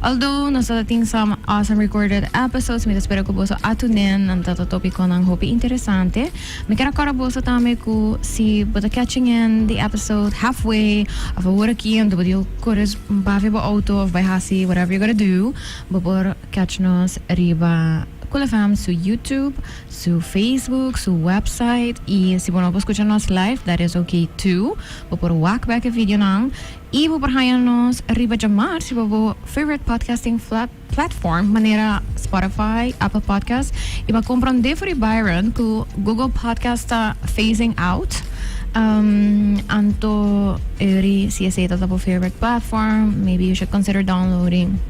Although, nasa dating some awesome recorded episodes, may espero ko po sa atunin ng tatatopiko ng hopi interesante. May karakara po sa tami ko si buta catching in the episode halfway of a wuraki and the video kuris bavi ba auto of by hasi, whatever you gotta do. Bopor catch nos riba Cool FM su YouTube, su Facebook, su website y si po escuchan nos live, that is okay too. Por walk back a video nang y po nos arriba jamar si po favorite podcasting platform manera Spotify, Apple Podcast y ba compran de for Byron ku Google Podcast phasing out. Anto eri si esa po favorite platform, maybe you should consider downloading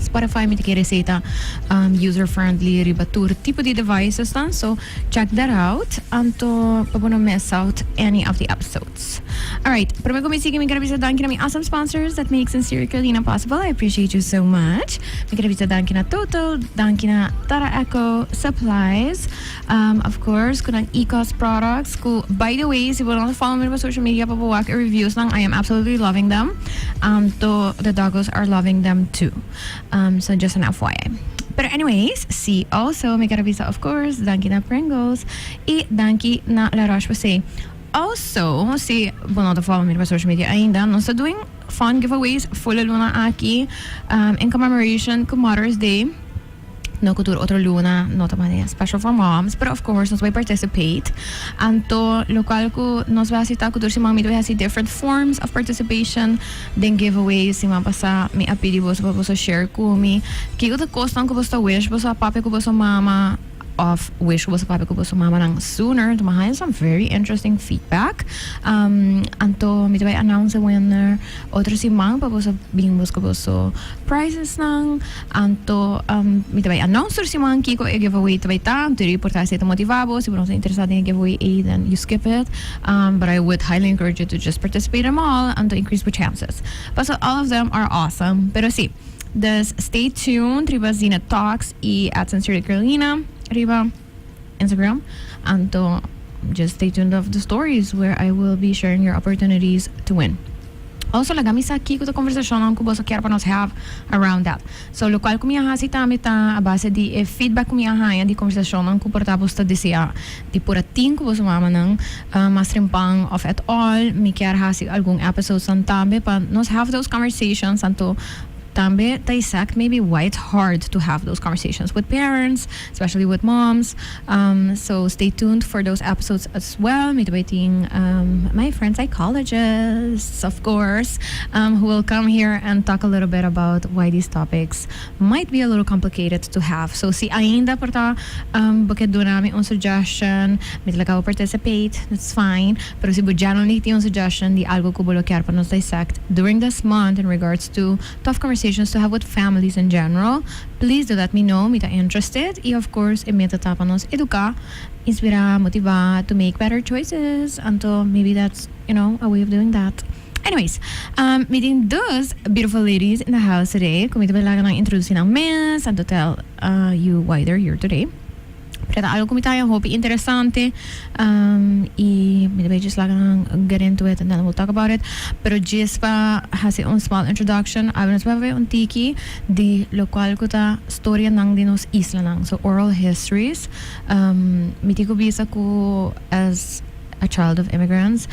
Spotify may reseta user-friendly ribatur tipo de devices tan. So check that out anto pabuno miss out any of the episodes. Alright, pero may sige may karabisa dan kina may awesome sponsors that make Sincere Carolina possible. I appreciate you so much. May karabisa dan kina Total, dan kina Tara Echo Supplies, of course kunang Ecos products. By the way, si wala follow me sa social media papawak reviews lang, I am absolutely loving them. To the doggos are loving them too. So just an FYI. But anyways, see also may karabisa of course, danki na Pringles, danki na La Roche-Posay. Also, si to follow me sa social media ainda, no, so doing fun giveaways full luna aki in commemoration to Mother's Day. No kultur otro luna, not a special for moms, but of course nos vai participate. Anto local ko nos vai asita kultur si mami vai hasi different forms of participation, then giveaways si mama sa mi apidi bos sa share ko mi. Kiko ta kostan ko basta wish basta papi ko basta mama of wish ko sa papi ko sa mama nang sooner. Tumahayan some very interesting feedback. Anto mi vai announce a winner. Otro si mang pa sa bingos ko so prizes nang anto mi vai announce si mang kiko e giveaway tabay ta to report sa ito motivabo si bono sa interesado in giveaway then you skip it. But I would highly encourage you to just participate in them all and to increase your chances. But so all of them are awesome. Pero si stay tuned. Riba Zina Talks at Sincere Carolina. Riba Instagram. And just stay tuned of the stories where I will be sharing your opportunities to win. Also, lagami sa kiko ta conversation ang kubo sa kaya pa nos have around that. So, lokal kumiyaha si tamita abase di feedback kumiyaha yan di conversation ang kuportapos ta di siya di purating kubo sa mama ng mas rimpang of it all. Mi kaya si algung episodes ng tambe pa nos have those conversations anto tambe dissect maybe why it's hard to have those conversations with parents, especially with moms. So stay tuned for those episodes as well. May debating my friend psychologists, of course, who will come here and talk a little bit about why these topics might be a little complicated to have. So si ainda porta bukid do namin on suggestion, may talaga participate, that's fine. Pero si budyan ulit yung suggestion, di algo ko bolokyar pa nos dissect during this month in regards to tough conversations to have with families in general. Please do let me know, mita interested. And of course, imita tapanos educa, inspira, motiva to make better choices. Until maybe that's, a way of doing that. Anyways, meeting those beautiful ladies in the house today. Kumita ba lang ng introducing ng miss and to tell you why they're here today. Pero algo kumitaya, hope interesante. Maybe just like get into it and then we'll talk about it. Pero just pa has a small introduction. I will say un tiki di local ko ta storya ng dinos isla nang. So oral histories. Miti ko bisa ko as a child of immigrants.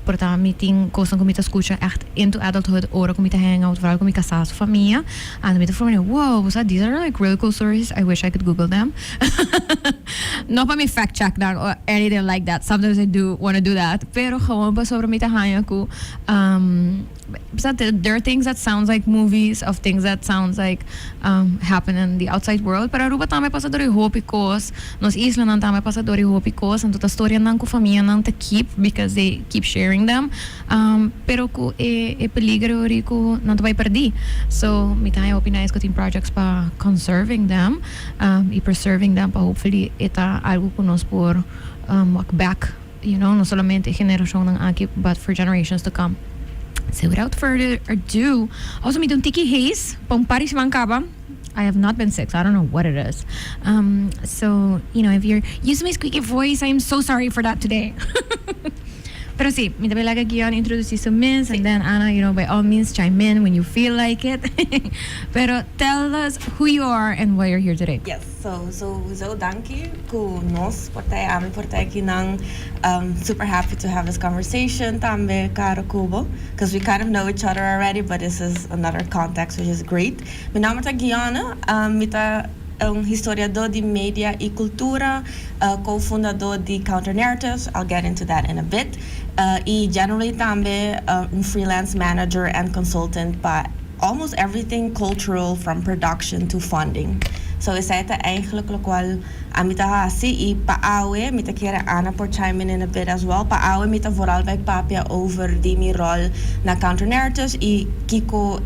Porta meeting kosang kumita escucha echt into adulthood ora kumita hang out vooral kumita sa familia and kumita for me wow these are like real cool stories. I wish I could Google them. No pa me fact check down or anything like that. Sometimes I do want to do that. Pero gewoon pa sobra mita hang ko there are things that sounds like movies of things that sounds like happen in the outside world. Pero aruba tama pasadori hopikos nos isla nang tama pasadori hopikos ang tota storya nang ko familia nang to keep because they keep sharing them. Pero ko peligro ri ko nang to perdi. So mitaya opinais ko team projects pa conserving them, preserving them pa hopefully ita algo ko nos por back, no solamente generasyon ng aki but for generations to come. So without further ado, also me Tiki Hayes, pong Paris Mancaba. I have not been sick, so I don't know what it is. So, if you're using my squeaky voice, I'm so sorry for that today. Pero sí, me te like Gian introduce some mints, and then Anna, you know, by all means chime in when you feel like it. Pero tell us who you are and why you're here today. Yes, so dankie ku nos portay ami portay kinang super happy to have this conversation tambe karo Kubo because we kind of know each other already, but this is another context which is great. Mijn naam is Gianna, mita historiador de media e cultura, co-fundador de Counter Narratives. I'll get into that in a bit. E generally tambe freelance manager and consultant by almost everything cultural from production to funding. So is het eigenlijk lo qual amita hasi e paawe mita kera Anna por chime in a bit as well. Paawe mita vooral bij papia over die mi rol na Counter Narratives e kiko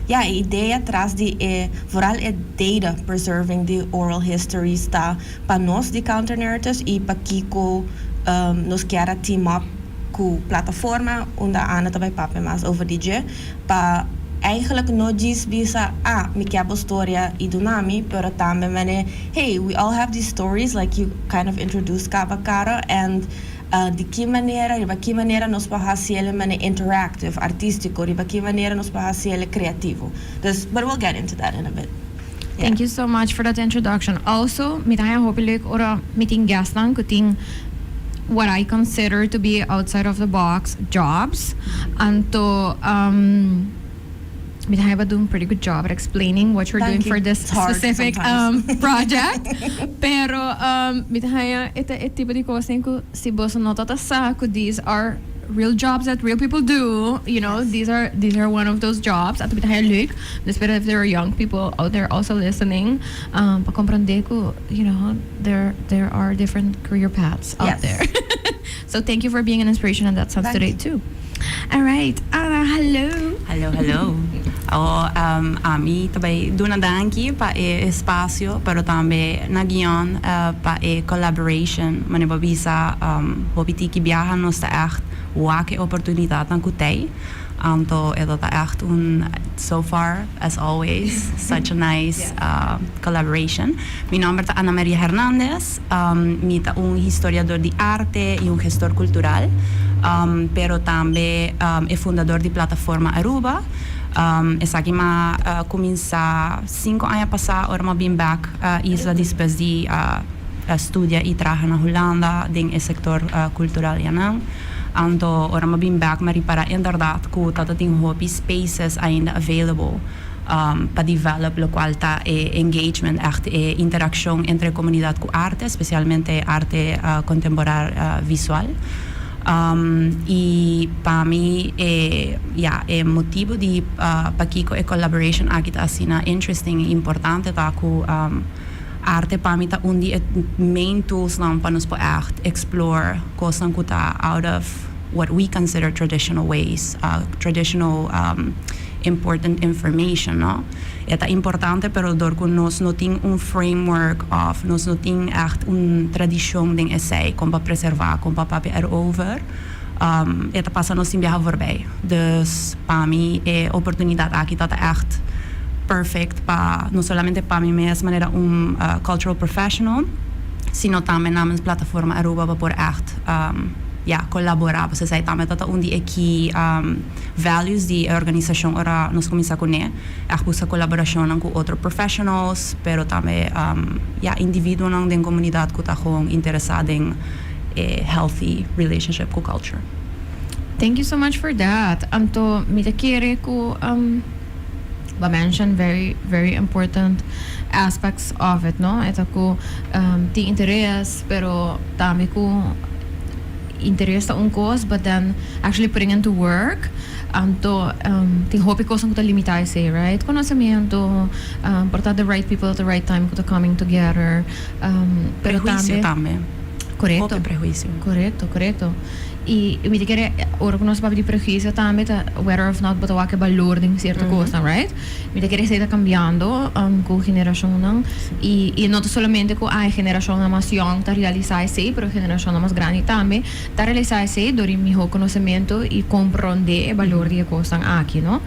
ja, ideia atrás de vooral data preserving the oral history está para nós de Counter Narratives e para Kiko nos quer team up com plataforma onde Ana também papo mais over DJ para eigenlijk no diz bisa me quer a história e do nome pero também mane hey we all have these stories like you kind of introduced Kaba Cara and de que maneira nós podemos fazer interactive, artístico, de que maneira nós podemos fazer criativo. But we'll get into that in a bit. Yeah. Thank you so much for that introduction. Also, mit I hope like ora meeting gastan kuting what I consider to be outside of the box jobs and to I have doing a pretty good job at explaining what you're doing for this specific project. Pero ito tipo di cosa ko si boss nota sa ko these are real jobs that real people do. You know, yes. these are one of those jobs. At bitahaya leuk. Despite if there are young people out there also listening, pa comprende ko, you know, there are different career paths out there. So thank you for being an inspiration in that sense today too. All right, Anna, hello. Hello. Ami também duna danki pa espaço, pero também na guion pa collaboration. Mane babisa hobiti ki viaja nos ta echt wake oportunidad aan kutei. Anto ito ta echt so far as always such a nice collaboration. Mi nombre ta Ana Maria Hernandez. Mi ta historiador de arte e gestor cultural. Pero também é fundador de plataforma Aruba. Essa aqui começa 5 anos passar, ora ma been back isla depois de estudia e trabalhar na Holanda em sector cultural janang. Anto ora ma been back, maar para inderdaad ko dat ting hobby spaces ainda available para develop lo qual ta engagement echt interação entre comunidade com arte, especialmente arte contemporânea visual. E para mim é motivo de para que a collaboration aqui está assim interesting e importante tá com arte para mim tá de main tools não para nos poder explore coisas que tá out of what we consider traditional ways, traditional important information, no? É importante, pero door que nós não tem framework of, nós não tem echt tradição de essay, como para preservar, como para papier over. É passa nós viajar voorbij. Dus para mim é oportunidade aqui tá echt perfect para não somente para mim mesma maneira cultural professional, sino também namens plataforma Aruba para por echt colaborar, você sai também tata de aqui values de organização ora nós começa com busca colaboração com outros professionals, pero também indivíduos na comunidade que tá interessado em healthy relationship com culture. Thank you so much for that. Anto me quere ko mention very important aspects of it, no? Ito ko ti interesse pero tami ko interesse sa cause, but then actually putting into work anto ting hopi ko sang limitar say right conocimiento portar the right people at the right time ko coming together pero también correcto e mi dice ora que nós vamos de prejuízo também whether or not botar que valor de certa coisa, right? Mi dice que está cambiando com geração não e não somente com a geração mais young tá realizar isso, pero geração mais grande também tá realizar isso do meu conhecimento e compreender o valor de coisa aqui, não?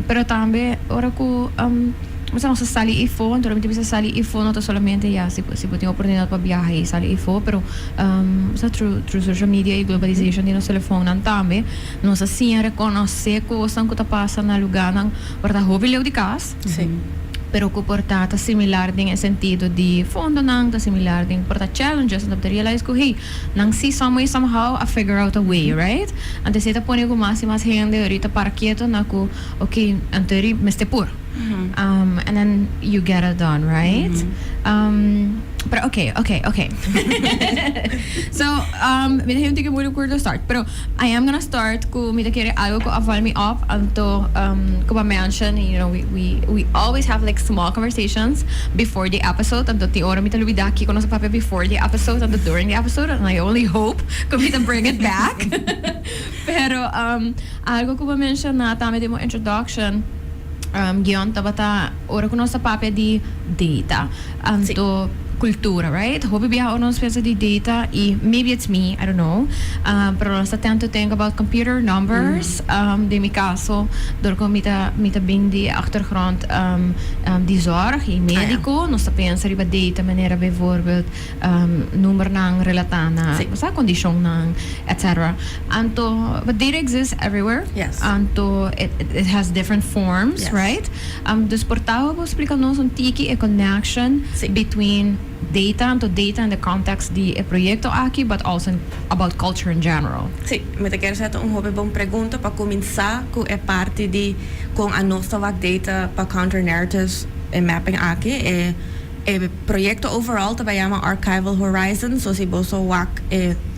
Pero também ora que basta no sa sali ifo, entonces mi sa sali ifo no to solamente ya si puting oportunidad pa biyahe sali ifo, pero sa through social media e globalization din no cellphone nan tambe, no sa siya reconoce ko sang ko ta pasa na lugar nang porta hobileu di kas. Sim. Pero ko porta ta similar din en sentido di fondo nang ta similar din porta challenges and to realize ko hey nang see some way somehow I figure out a way, right? Antes ita pone ko mas gente ahorita para quieto na ko okay anteri meste pur. And then you get it done, right? But okay. So, mira hindi ko muna to start. Pero I am gonna start ko mira kere algo ko aval me up anto ko ba mention, you know, we always have like small conversations before the episode anto ti ora mita lubidaki ko no sa pape before the episode and during the episode, and I only hope ko mita bring it back. Pero algo ko ba mention na tama di mo introduction gion tabata ora ko no sa pape di data anto cultura, right? Hope biya o nos pensa di data e maybe it's me, I don't know. Pero sa tend to think about computer numbers. De mi caso, door ko mita bing di achtergrond die zorg, e medico, nos pensa riba data manera bijvoorbeeld nummer ng relatana, sa condition ng etc. Anto, but data exists everywhere. Yes. Anto, it has different forms, Yes. right? Dus portavo explica nos un tiki a connection between data in the context di proyecto aqui, but also about culture in general. Sì, mi te quero seta hobby bom pergunta para começar com é parte de com a nossa data para counter narratives e mapping aqui é proyecto overall trabalhamos Archival Horizons, so si boso wak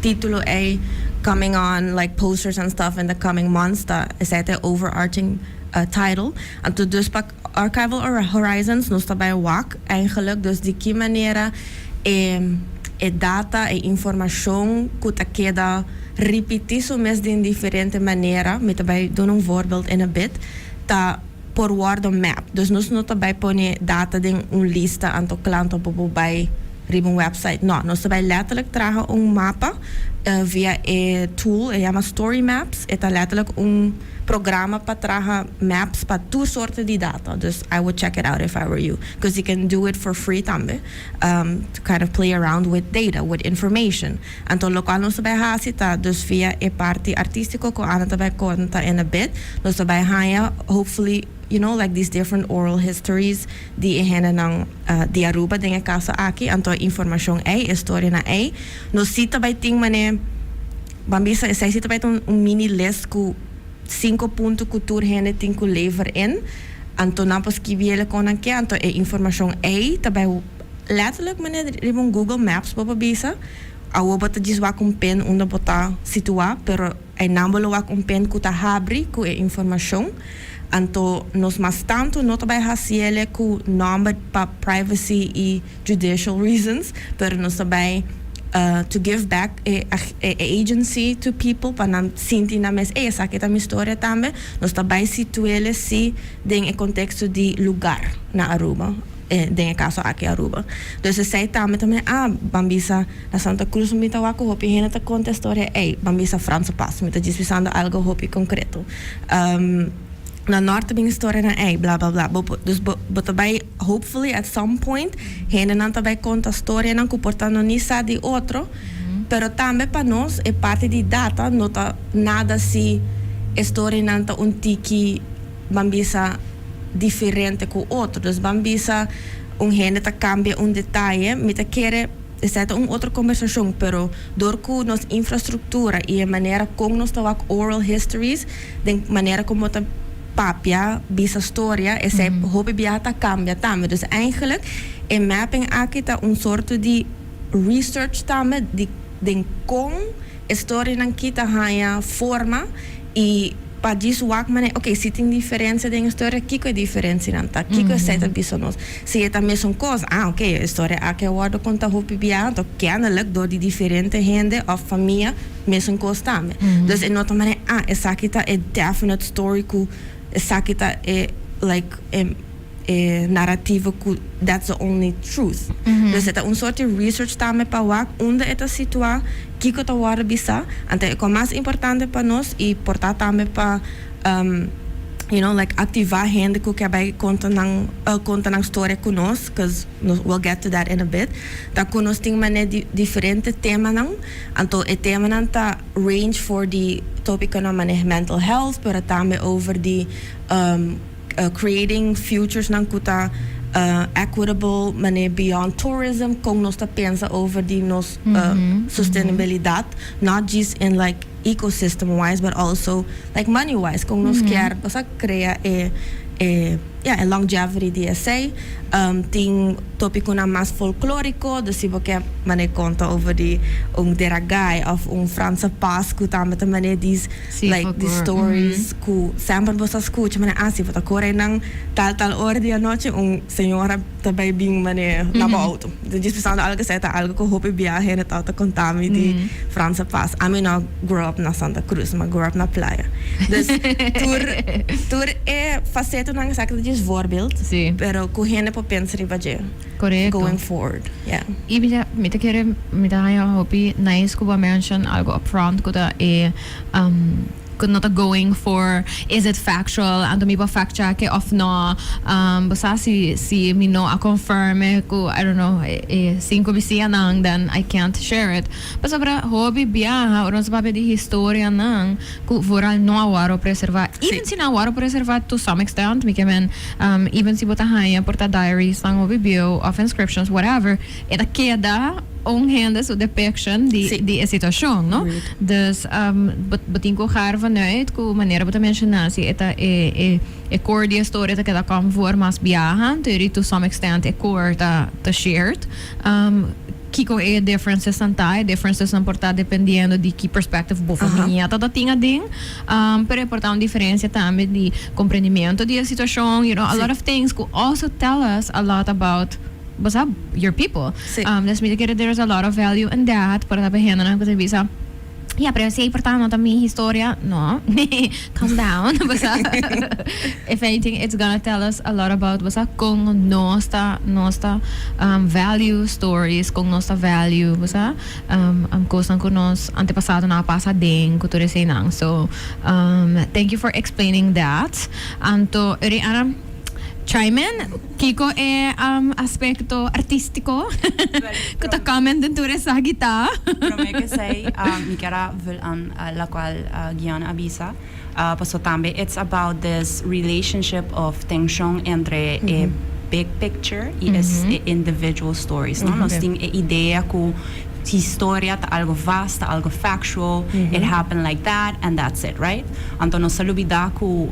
título é coming on like posters and stuff in the coming months, that is the overarching title. En toen dus pak Archival Horizons nos bij WAC eigenlijk, dus die maniera data e information que queda repetido mes de diferente manera, met bij doen een voorbeeld in een bit, ta por word map. Dus nos not bij pone data in een lista aantal klanten op bij een website. No, nos bij letterlijk dragen een mapa via een tool, je llama Story Maps, het is letterlijk een programma para traga maps para tu soorten die data. Dus I would check it out if I were you, because you can do it for free tambe, to kind of play around with data, with information. En to local nos bij hasita, dus via e parte artístico ko aan het bij conta in a bit, nos bij haya hopefully, you know, like these different oral histories die henen nang di Aruba dingen kaso aki, en to information historia na nos sita bij ting mane bambisa sai sita bij een mini list ku 5 puntos que tu gente tem que levar in. Anto na pas que viele con anke anto e informação também letterlijk meneer ribon Google Maps baba bisa. Awo bata jiswa com pen onde bota situa, pero ai nambolo wa com pen ku ta habri ku e informação. Anto nos mas tanto não também haciele ku number pa privacy e judicial reasons, pero nos também to give back a agency to people para sentir na mes essa aqui tá minha história também nós também situele se em contexto de lugar na Aruba em caso aqui Aruba então se sai também bambisa na Santa Cruz me tá wako hopi hena tá conta história bambisa França passo me tá dispensando algo hopi concreto na norte bem história na bla bla bla dus também hopefully at some point hena não também conta história não comportando nisa de outro pero também para nós é parte de data não tá nada se história não tá tiki bambisa diferente com outro dus bambisa hena tá cambia detalhe me tá querer exceto outra conversação, pero door que nos infraestrutura e a maneira como nós tá oral histories de maneira como tá papia, bisa história, e zij hobby biata cambia também. Dus eigenlijk, in mapping aqui tá soort de research também, de com história não kita hanya forma e para disso wak mané, ok, se tem diferença de história, que é diferença não tá? Que é certa bisa nós? Se é também são coisa, ok, a história aqui é o conta hobby biata, kennelijk door die diferente gente of família, mesmo coisa também. Dus in outra mané, essa aqui tá é definite story que sakita like narratieve that's the only truth. Dus het is soort de research tame pa wak onde esta situa kiko ta wara bisa ante é mais importante para nós e portar tame pa like activar gente que vai conta ng storia conosco, because we'll get to that in a bit. Ta conosco tem diferente tema nang, anto e tema nang ta range for the topic na mané mental health, pero também over the creating futures nang kuta equitable mané beyond tourism, kung nos ta pensa over the sustainabilidade, not just in like ecosystem wise but also like money wise, kung nos quer basta crea longevity DSA, ting tópico na mais folclórico, dus se você mané conta over the deragay of França Pasco, também mané these like the stories ku sempre você escuta mané se você corre nang tal hora de noite senhora também bem mané na auto, dus pensando algo certo, algo que hope viaje na tal contami de França Pas. I mean I grew up na Santa Cruz, mas grew up na playa, dus tur faceta nang exactly just voorbeeld, pero ku hene po pensa riba je Correcto. going forward. Yeah. Y mita quiere hopi nice ko ba mention algo upfront ko da could not going for is it factual and mi ba fact check of no basta si mi no a confirm ko I don't know 5 bisiya nang then I can't share it basta para hobby biyaha oron sa pape di historia nang ku voral no awaro preservar even si na awaro preservar to some extent mi kemen even si botahaya porta diaries ng hobby bio of inscriptions whatever eta queda onghende so depiction die situação, no? Right. Dus batin ko gaan vanuit ko maneira bota mencionar si eta core die story ta kada kom voor mas biyahan to some extent core ta shared kiko differences differences não portar dependendo de que perspective boa família tá tinha ding pero portar uma diferença também de compreendimento de situação, you know, a lot of things could also tell us a lot about what's up your people. Dus there's a lot of value in that para ta behena na kasi bisa pero se importante também história no calm down basta if anything it's gonna tell us a lot about basta kung nosta value stories kung nosta value basta coisas que nos antepasado na pasa din cultura senang. So thank you for explaining that. Anto Ana chime in, Kiko aspecto artístico que ta comment dentro esa guitarra. Pero me que say, mi cara an la cual Gianna avisa, paso también it's about this relationship of tension entre big picture y individual stories, no? Nos ting idea ku historia ta algo vasta, algo factual, it happened like that and that's it, right? Anto nos salubida ku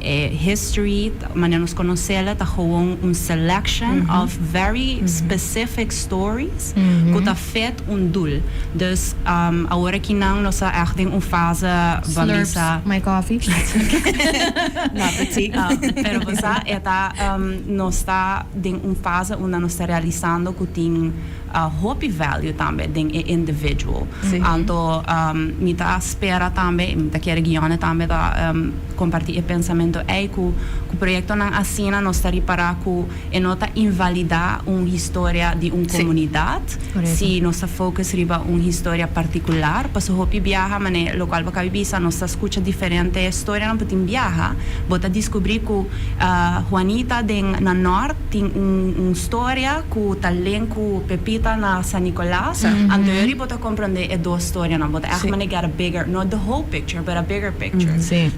history, maneira nos conhecela ta gewoon un selection of very specific stories ku ta fet dul. Dus agora que não nossa acting fase Slurps my coffee. Not the tea. Pero você eta nos está ding fase onde nos está realizando ku ting hope value também ding individual. Anto mi ta spera também, mi ta quer Gianna também da compartir o pensamento ku projeto nang asina nos está para ku enota invalidar história de comunidade. Si nos focus riba história particular, paso hope viaja mane local ba kabisa nos escucha diferente história não putin viaja, bota descobrir ku Juanita ding na norte ting história ku talen ku Pepita na San Nicolas. Anteriori bota compreender duas histórias, não bota actually get a bigger, not the whole picture, but a bigger picture. Sim.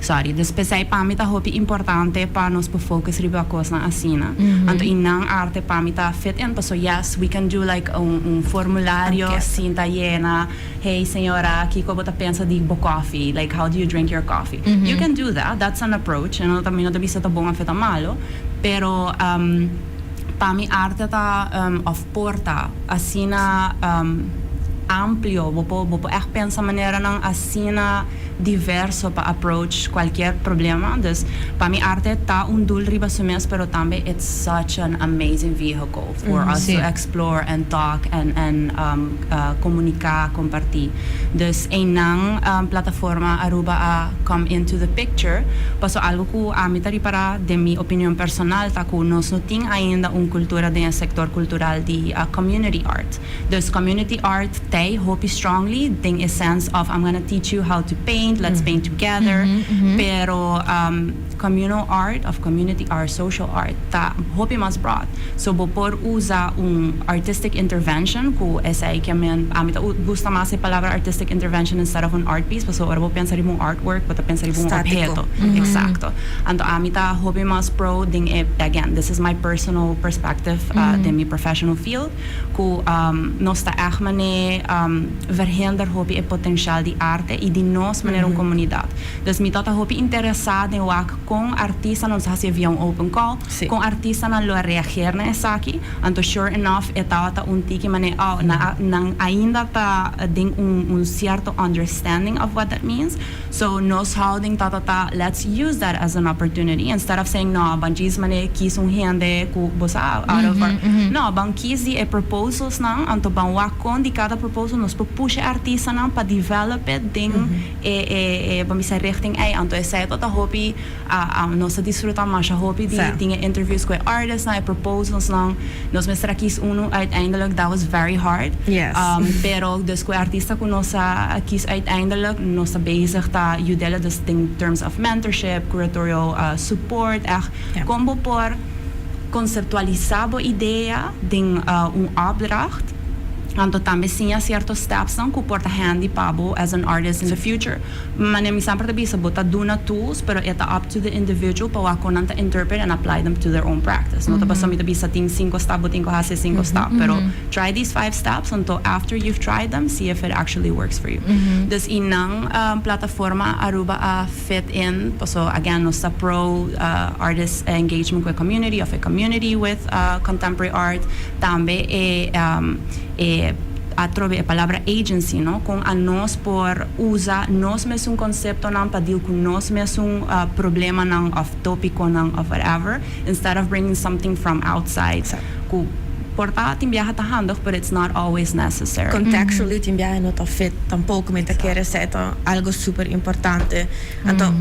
Sorry, despesai pamita hopi importante pa nos po focus riba kos na asina. Anto inang arte pamita fit in so yes, we can do like formulario cinta llena. Hey señora, Kiko bota pensa di bo coffee, like how do you drink your coffee? You can do that. That's an approach. No tamino tabi sa tabong feta malo, pero pami arte ta of porta asina amplio, bopo echt pensa maneira ng asina diverso pa approach qualquer problema. Dus pa mi arte ta dul riba sumes, pero tambe it's such an amazing vehicle for us to explore and talk and comunicar, compartir. Dus nang plataforma Aruba a come into the picture, paso algo ku amitari para de mi opinion personal ta ku nos ting ainda cultura de sector cultural de community art. Dus community art they hope strongly ding a sense of I'm gonna teach you how to paint, paint, let's paint together. Pero communal art, of community art, social art, ta hopi mas broad. So por usa artistic intervention, ku esa que amita gusta más la palabra artistic intervention instead of an art piece, so ahora vou pensar em artwork, vou pensar em objeto. Exacto. Anto amita hopi mas pro ding again, this is my personal perspective in my professional field, ku nos ta echt mane verhinder hopi e potencial di arte e di nos maneira comunidade. Dus mi tata hopi interessado em wak com artista não se via open call, com artista não lo reagir na essa aqui, anto sure enough etata tiki mane nang ainda ta ding certo understanding of what that means. So nos houding let's use that as an opportunity instead of saying no, banjis mane kis hende ku bosa out of our no, ban kis di proposals nang anto ban wakon di cada proposal nos push artista nang pa develop it ding bamisa richting anto essa tota hopi nos disfrutar mais hopi di dingen interviews com artists na proposals nang nos mestra kis uiteindelijk that was very hard. Yes. Pero dus com artista ku nos kis uiteindelijk nos bezig ta udela dus in terms of mentorship, curatorial support, combo por conceptualizar ideia ding opdracht. Anto também sim certos steps não que porta handy pabo as an artist in the future. Mas nem sempre te bisa bota duna tools, pero it's up to the individual para konanta interpret and apply them to their own practice. No te basta mi te bisa ting 5 step, boting ko hase 5 step, pero try these 5 steps until after you've tried them, see if it actually works for you. Dus inang plataforma Aruba fit in, so again no sa pro artist engagement with community of a community with contemporary art, tambe atrove a palavra agency, no? Com a nós por usa nós mesmo concepto não para deal com nós mesmo problema não of tópico não of whatever, instead of bringing something from outside. Ku porta timbiaha ta handig, but it's not always necessary. Contextually timbiaha não tá fit tampouco me tá querer ser algo super importante. Então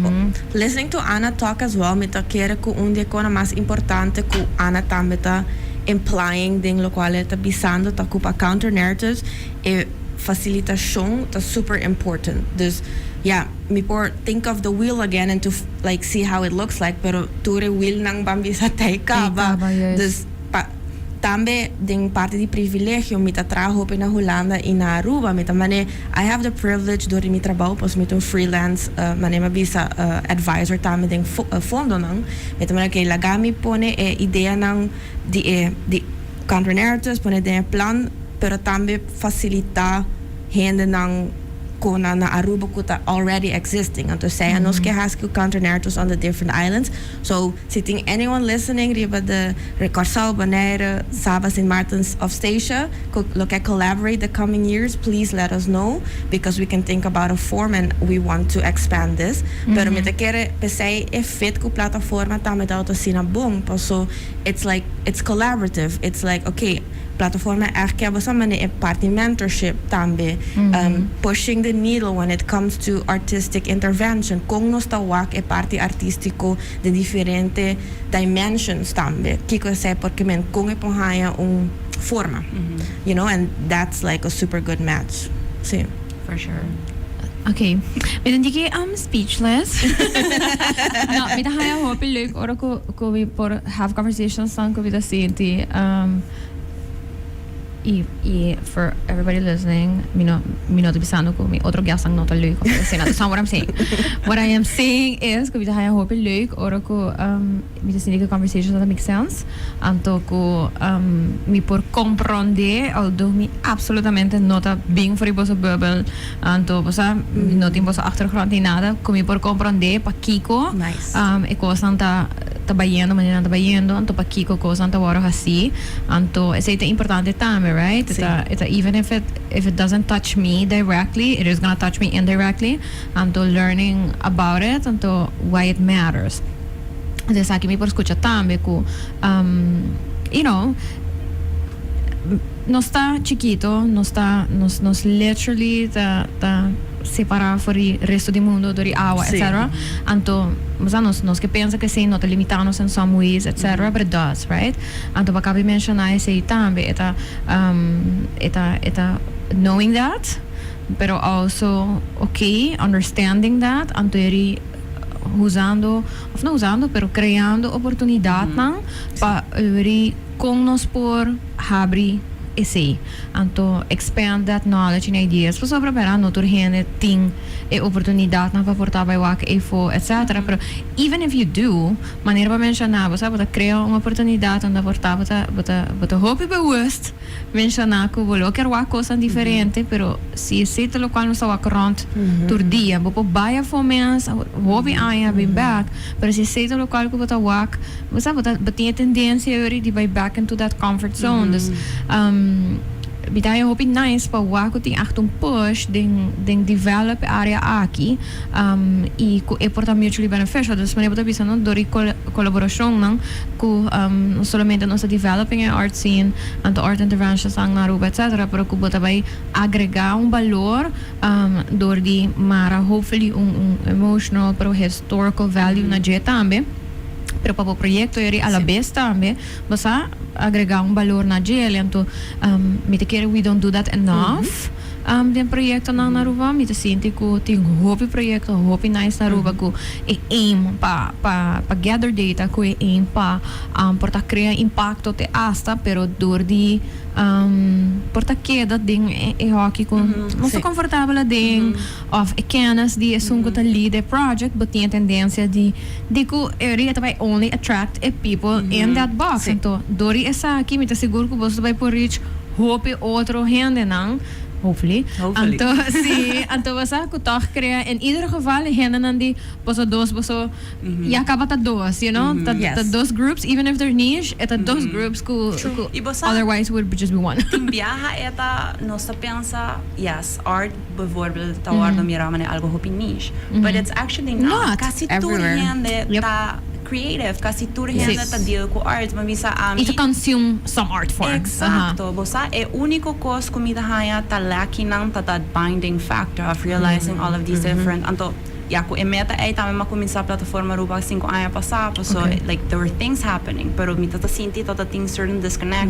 listening to Anna talk as well me tá querer ku dia coisa mais importante ku Anna também tá implying ding lo qual está bisando ta cupa counter narratives e facilitação tá super important. Dus me por think of the wheel again and to like see how it looks like, pero ture wheel nang bambisa taikaba. Dus tambe ding parte di privilegio mi ta trajo na Holanda e na Aruba mi ta mane I have the privilege door mi trabalho pos mi to freelance mane ma visa advisor tambe ding fondo nang mi ta mane que lagami pone idea nang di counter narratives pone de plan pero tambe facilita hende nang kona na Aruba kuta already existing. And to say, nos que has counter narratives on the different islands. So, sitting anyone listening, riba de Recarsal, Bonaire, Sabas, and Martins of Statia, look at collaborate the coming years, please let us know, because we can think about a form and we want to expand this. Pero me te quere pesei e fit ku plataforma ta met auto sina boom. So, it's like, it's collaborative. It's like, okay, plataforma eigenlijk hebben we party mentorship tambe pushing the needle when it comes to artistic intervention con nos tawak party artístico de diferente dimensions tambe kiko sei porque men con pohaya forma you know, and that's like a super good match. See, for sure. Okay, met een dikke speechless. Nou, met een heel hoop leuk. Ora ko we por have conversations dan ko we da senti for everybody listening, me not to be saying ko me otro guest ang not leuk. That's not what I'm saying. What I am saying is ko we da hope leuk ora ko me da senti conversations that make sense. Anto ko me por comprender although me absolutamente nota being for ibosa bubble anto bosa not ibosa achtergrond ni nada ko me por comprender pa kiko. Nice. E cosa anta tabayendo, manina tabayendo, anto pa kiko cosa anta waro hasi, anto é importante também, right? It's even if it doesn't touch me directly, it is gonna touch me indirectly. Anto learning about it, anto why it matters. Entonces aquí me por escuchar também ku, you know, no está chiquito, nos literally ta separar for o resto do mundo, do água, etc. Anto, nos que pensa que sim, não te limitamos em some ways, etc. But it does, right? Anto, para mencionar esse também, eta knowing that, pero also understanding that, anto usando, of não usando, pero creando oportunidade para com nos por abrir esse, anto expand that knowledge and ideas, para sobre para no turhene ting e oportunidade na para portar by work etc. Pero even if you do, maneira para mencionar, você pode criar uma oportunidade onde portar bota hope bewusst mencionar que vou querer uma coisa diferente, pero se esse te local não está rond tur dia, vou buy for mens, hobby I be back, pero se esse te local que bota work, você bota tem tendência de buy back into that comfort zone. Dus bitaia hopi nice pa wako ting achtung push ding develop area aqui e ku e porta mutually beneficial. Dus meneer bota bisa non dori collaboração não ku não somente nossa developing a art scene and the art interventions ang naruba etc. pero ku bota vai agregar valor door di mara hopefully emotional pero historical value na je também. Pero para o projeto ele a la vez também você agregar valor na gel então me te quer we don't do that enough den projeto na Naruba me te sinto que tem hope projeto hope nice Naruba que é aim pa gather data que é aim pa porta criar impacto te hasta pero dor di porta queda ding e hockey com não estou confortável ding of kennis die is um que lead a project but tem tendência de que ele vai only attract people in that box então dori essa aqui me te seguro que você vai por reach hope outro gente não hopefully. Então você que toch cria in ieder geval henden die boso dos boso ja acaba dos, you know, that those groups even if they're niche, those groups who otherwise would just be one. Viaja eta nossa pensa yes, art bijvoorbeeld tawardo miramane algo hopi niche, but it's actually not. Kasi everywhere. Turhende ta creative, kasi turhende ta deal ko arts, mabisa ami. It consume some art form. Exacto. Bosa e único cos comida haya ta lacking ng that binding factor of realizing all of these different anto ja ko emeta ay tama makuminsa plataforma ruba 5 anos passado so like there were things happening pero mi tata sinti tata things certain disconnect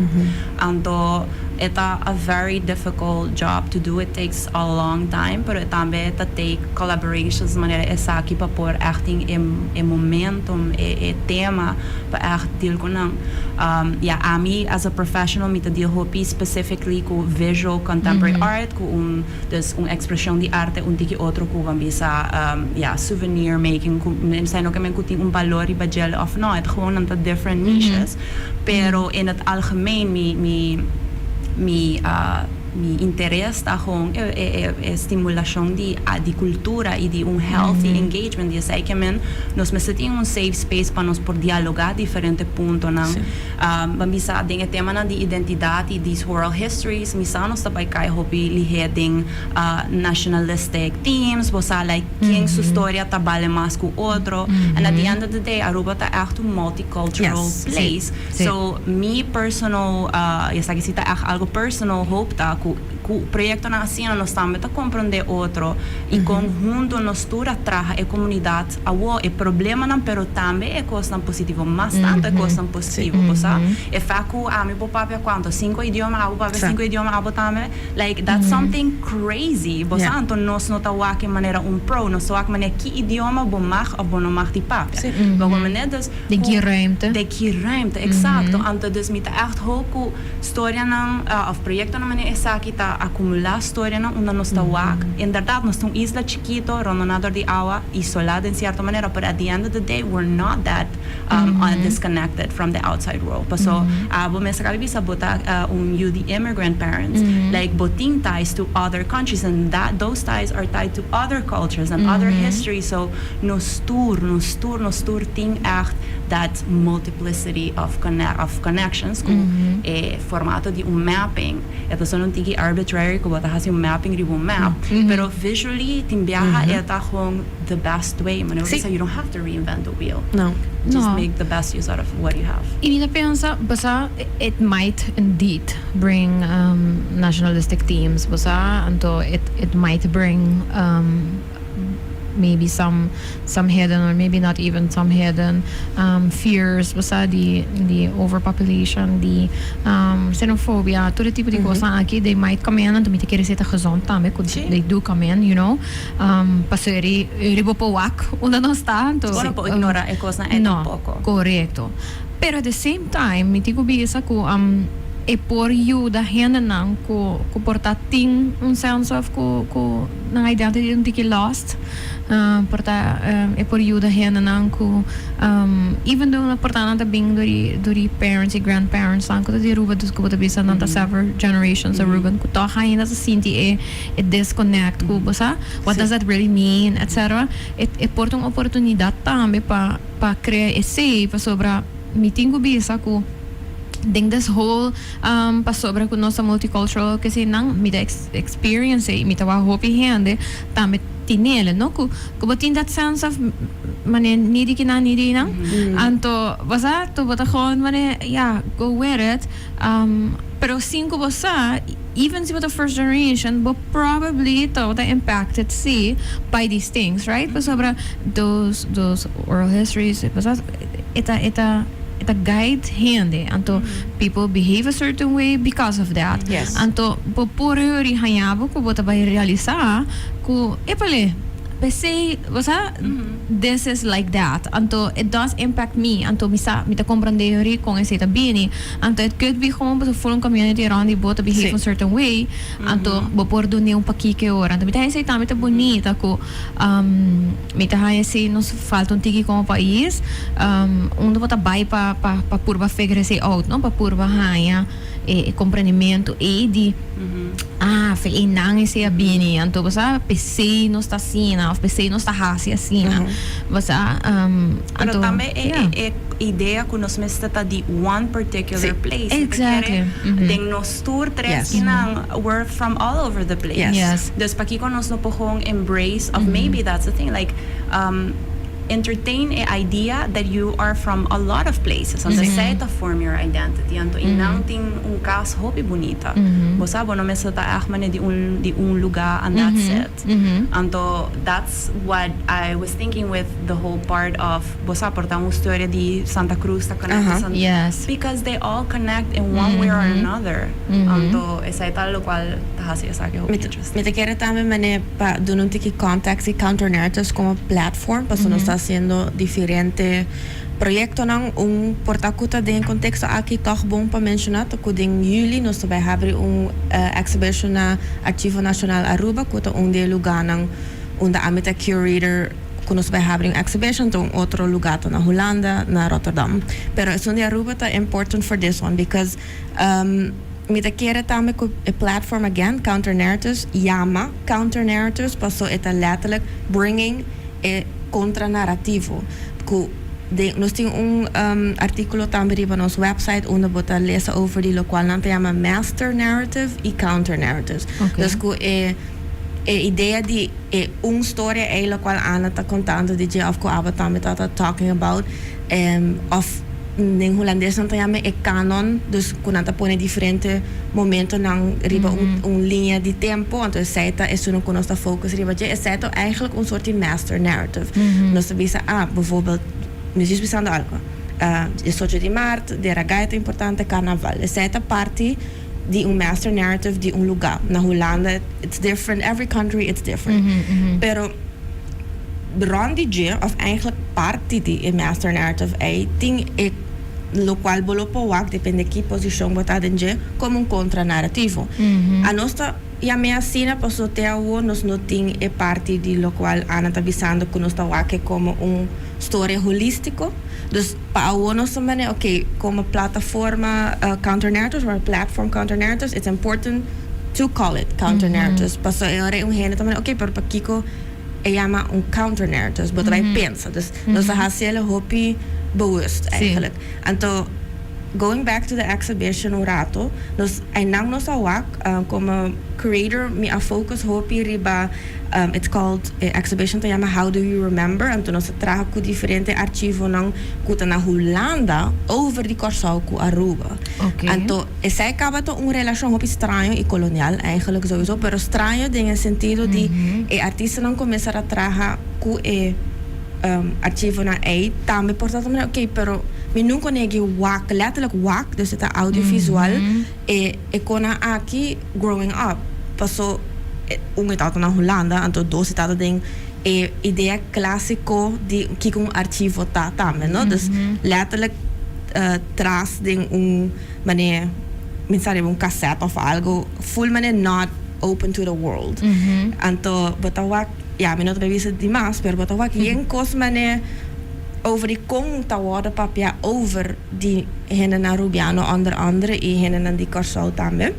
anto eta a very difficult job to do. It takes a long time pero tambe ta take collaborations manera esa aqui pa por acting em momentum e tema pa act deal ko nang ami as a professional mi ta deal hopi specifically ko visual contemporary art ko dus expression di arte tiki outro ko bisa souvenir making zijn ook men kuting valor i bagel of no het gewoon aan de different niches pero in het algemeen mi interesse está com estimulação de cultura e de healthy engagement de sei que nós necessitamos safe space para nós por dialogar diferentes pontos não bisa ding tema na de identidade these oral histories misa nós também cai hobby liheading nationalistic themes bosa like quem sua história trabalha mais com outro and at the end of the day Aruba tá echt een multicultural place so me personal eu sei que se tá algo personal hope tá o projeto na cena nós também tá compreender outro e conjunto nós tura traga a comunidade é problema não pero também é coisa positivo mas tanto é coisa positivo sabe é facu me popapia quanto 5 idiomas abo para 5 idiomas abo também like that's something crazy bosa então nós não tá que maneira pro nós só que maneira que idioma bom mag of bom não mag die papia bom maneira dus de que ruimte exacto então dus met echt hoop história não of projeto na maneira essa aqui tá acumular história não onde nós tá inderdaad nós estamos isla chiquito rondonador de agua isolado em certa maneira but at the end of the day we're not that disconnected from the outside world so abo me sacabi sabota youth immigrant parents like boting ties to other countries and that those ties are tied to other cultures and other history so nos tour ting echt that multiplicity of connections com formato de mapping ito so não tigi arbitrary ko bota hasi mapping ribo map pero visually tim viaja eta gewoon the best way man so you don't have to reinvent the wheel just make the best use out of what you have e ainda pensa basa it might indeed bring nationalistic themes basa anto it might bring maybe some hidden or maybe not even some hidden fears, basta the overpopulation, the xenophobia, todo tipo de coisa aqui, they might come in and tu querer ser gezond também, they do come in, you know, passeri ribopowak, onde não está, então Bueno, può ignorare cosa è no, un poco. corretto. Pero at the same time, mi dico bisa ko e por you da henda nang ko porta ting un sense of ko nang identity un tiki lost. Porta e por you da henda nang ko even though na porta nanta bing dori parents and grandparents lang ko di ruba dus ko bota bisa nanta several generations of ruben ko to haina sa sinti e disconnect ko basa what does that really mean, etc. E porta uma oportunidade também pa criar esse pa sobra meeting ko bisa ko ding this whole pa sobra ko nossa multicultural kasi nang mida experience mita wa hopi hande tame tinele no ko botin that sense of manen nidi nang anto basa to bota gewoon manen yeah go with it pero cinco basa even si the first generation but probably to the impacted see by these things right pa sobra those oral histories basa ita guide hande anto people behave a certain way because of that Yes. anto por ri hayabo ko bota bay realizar ko epale say basa this is like that anto it does impact me anto mita comprende ri con ese tabini anto it could be home but full community around the bota behave Sí. a certain way anto bo por do ne un pakike ora anto mita ese tamita bonita ko mita ese nos falta un tiki como país onde bota bai pa purba figure se out no pa purba haya e compreendimento e di fe inang esse abini anto basa PC no está sina of PC no está hasi asina basa Pero anto também yeah. é ideia que nós mestata di one particular Sí. place. Exactly. Ding nos tour tres Yes. kinang we're from all over the place. Yes. Yes. Dus pakiko nos no pohong embrace of maybe that's the thing like entertain a idea that you are from a lot of places and say to form your identity anto inang ting un kas hopi bonita bosa bono mesata achmane di un lugar and that's it anto that's what I was thinking with the whole part of bosa porta una storia di Santa Cruz ta connecta Yes. because they all connect in one way or another anto esa tal lo cual tahasi esa que hopi interesting Me te quiero también mane pa doen un tiki contacts y counter narratives como platform pa no está haciendo diferente proyecto nang un portakuta de en contexto aqui toch bom para mencionar que em juli nós vai abrir exhibition na Arquivo Nacional Aruba que onde lugar nang onde a curator que nós vai abrir exhibition então outro lugar na Holanda na Rotterdam pero es onde Aruba tá important for this one because me te quiere também com a platform again counter narratives Yama counter narratives passou eta letterlijk bringing a contranarrativo nós temos artículo também na nossa website onde você lê over die qual não tem chama master narrative e counter narratives então a ideia de história é a qual Ana está contando de que of course também está talking about of em holandês não tem chama canon dus quando está põe diferente momento nang riba linha de tempo então essa é só quando está focus riba je essa é eigenlijk een soort master narrative nós sabemos bijvoorbeeld muziek bestaan algo de 8 de maart de ragaita importante carnaval essa é parte de master narrative de lugar na Holanda it's different every country it's different pero Rondi G of eigenlijk parte de master narrative ting lo qual bolopowak depende que posição botada em G como um contranarrativo a nossa e a minha cena passou até o nós não tem parte de lo qual Ana está avisando que nós está como história holístico dus para o nós também ok como plataforma counter narratives or platform counter narratives it's important to call it counter narratives passou agora gênero também ok pero para Kiko chama counter narratives but vai pensa dus nós fazemos hopi bewust eigenlijk então going back to the exhibition o rato nós ainda nós awak como creator me a focus hopi riba it's called exhibition chama How Do You Remember então nós trago diferente arquivo nang kuta na Holanda over die Corsau ku Aruba Oké. En zij acaba toch een relatie op estranho e kolonial eigenlijk sowieso, pero estranho in el sentido de artista não começar a trabalhar com archivo na ei, também portanto, ok, pero mi nunca negi wak, letterlijk wak, dus het audiovisual, e kona aqui growing up, passou estado na Holanda, então dois estados tem ideia clássico de que um arquivo tá também, não? Dus letterlijk traz de maneira, mensagem cassete of algo, full maneira not open to the world. Então, botawak, ja, mi not bewijzen die maas, pero botawak, jen kos maneira over die conta worden papia over die henen naar Rubiano onder andere e henen naar die Corsol tambe.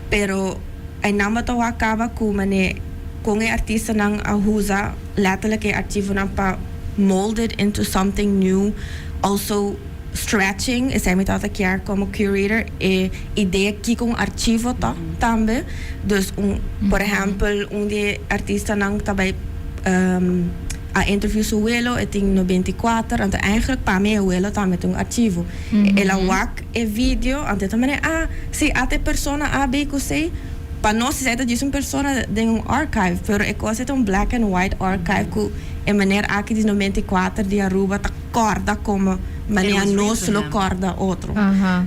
Pero ay nama to acaba kumane kung e artista nang ahuza letterlijk e archivo nang pa molded into something new, also stretching is hij met dat keer como curator e idea que com archivo tambe. Dus por ejemplo die artista nang tabay a interview su abuelo in 94 en eigenlijk pa me abuelo también un archivo ela wak e video ante también si ate persona a b q c pa no si c'est disso persona de un archive pero e cosa un black and white archive ku e maneira aqui de 94 de Aruba ta corda como maneira nos lo corda outro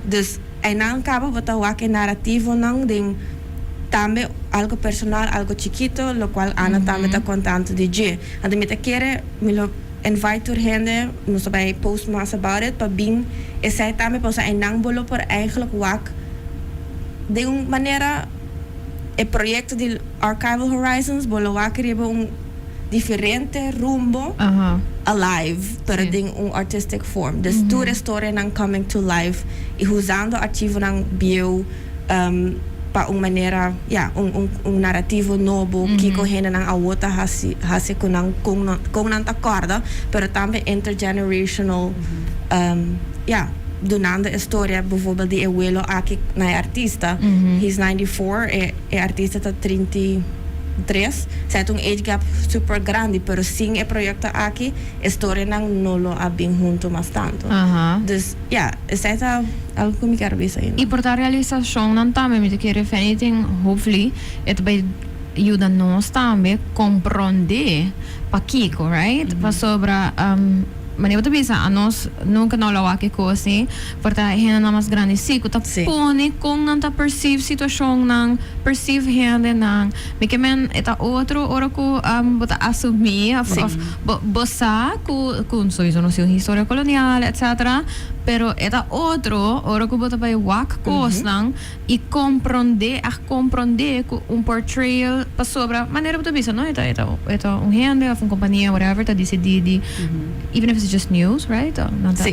dus en dan acaba bota wak e narrativo nang ding também algo personal, algo chiquito, lo cual Ana também está contando de dia. Então, me quer me lo invite to gente, não sei post mais about it, para bem, e sai também para em nangbolo por eigenlijk wak de uma maneira o projeto de Archival Horizons, bolo wak hebben diferente rumbo alive, para de artistic form. Dus tu restaure nang coming to life e usando arquivo nang bio pa maneira narrativo novo que correndo nang awota hasi kung nang takorda pero também intergenerational donando a história bijvoorbeeld die abuelo aqui na artista he's 94 e artista está 33 c'est age gap super grande pero sim e projeto aqui história nang nolo abing junto mas tanto dus c'est algo que me quero ver aí. E por a realização não também me quer if anything hopefully it vai ajudar nós também compreender para Kiko, right? Para sobre maneira de pensar a nós nunca não lá que coisa porque a gente não mais grande sim que tá pone com não tá perceive situação não perceive gente não me que men eta outro hora que bota assumir bossa com sowieso não sei história colonial etc pero eta outro hora que bota vai wak coisa não e compreender com portrayal para sobre maneira de pensar não eta gente of companhia whatever tá decidido even if it's just news, right?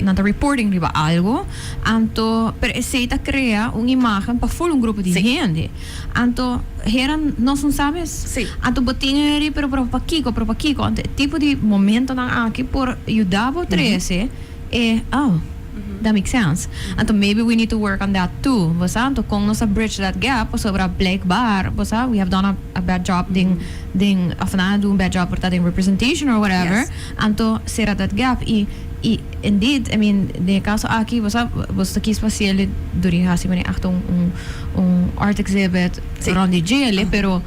Not reporting riba algo. Anto, pero essa crea uma imagem para full grupo de gente. Anto, eram nós não sabes. Anto botinha ali pero para Kiko. Anto, tipo de momento na aqui por ajudar o 13 that makes sense. Anto, maybe we need to work on that too. Basta, anto, kung nasa bridge that gap, sobre a black bar, basta, we have done a bad job of na do a bad job por that representation or whatever. Anto, será that gap e indeed, I mean, de caso aqui, basta quis fazer duri hasi mani acht art exhibit around the jail, pero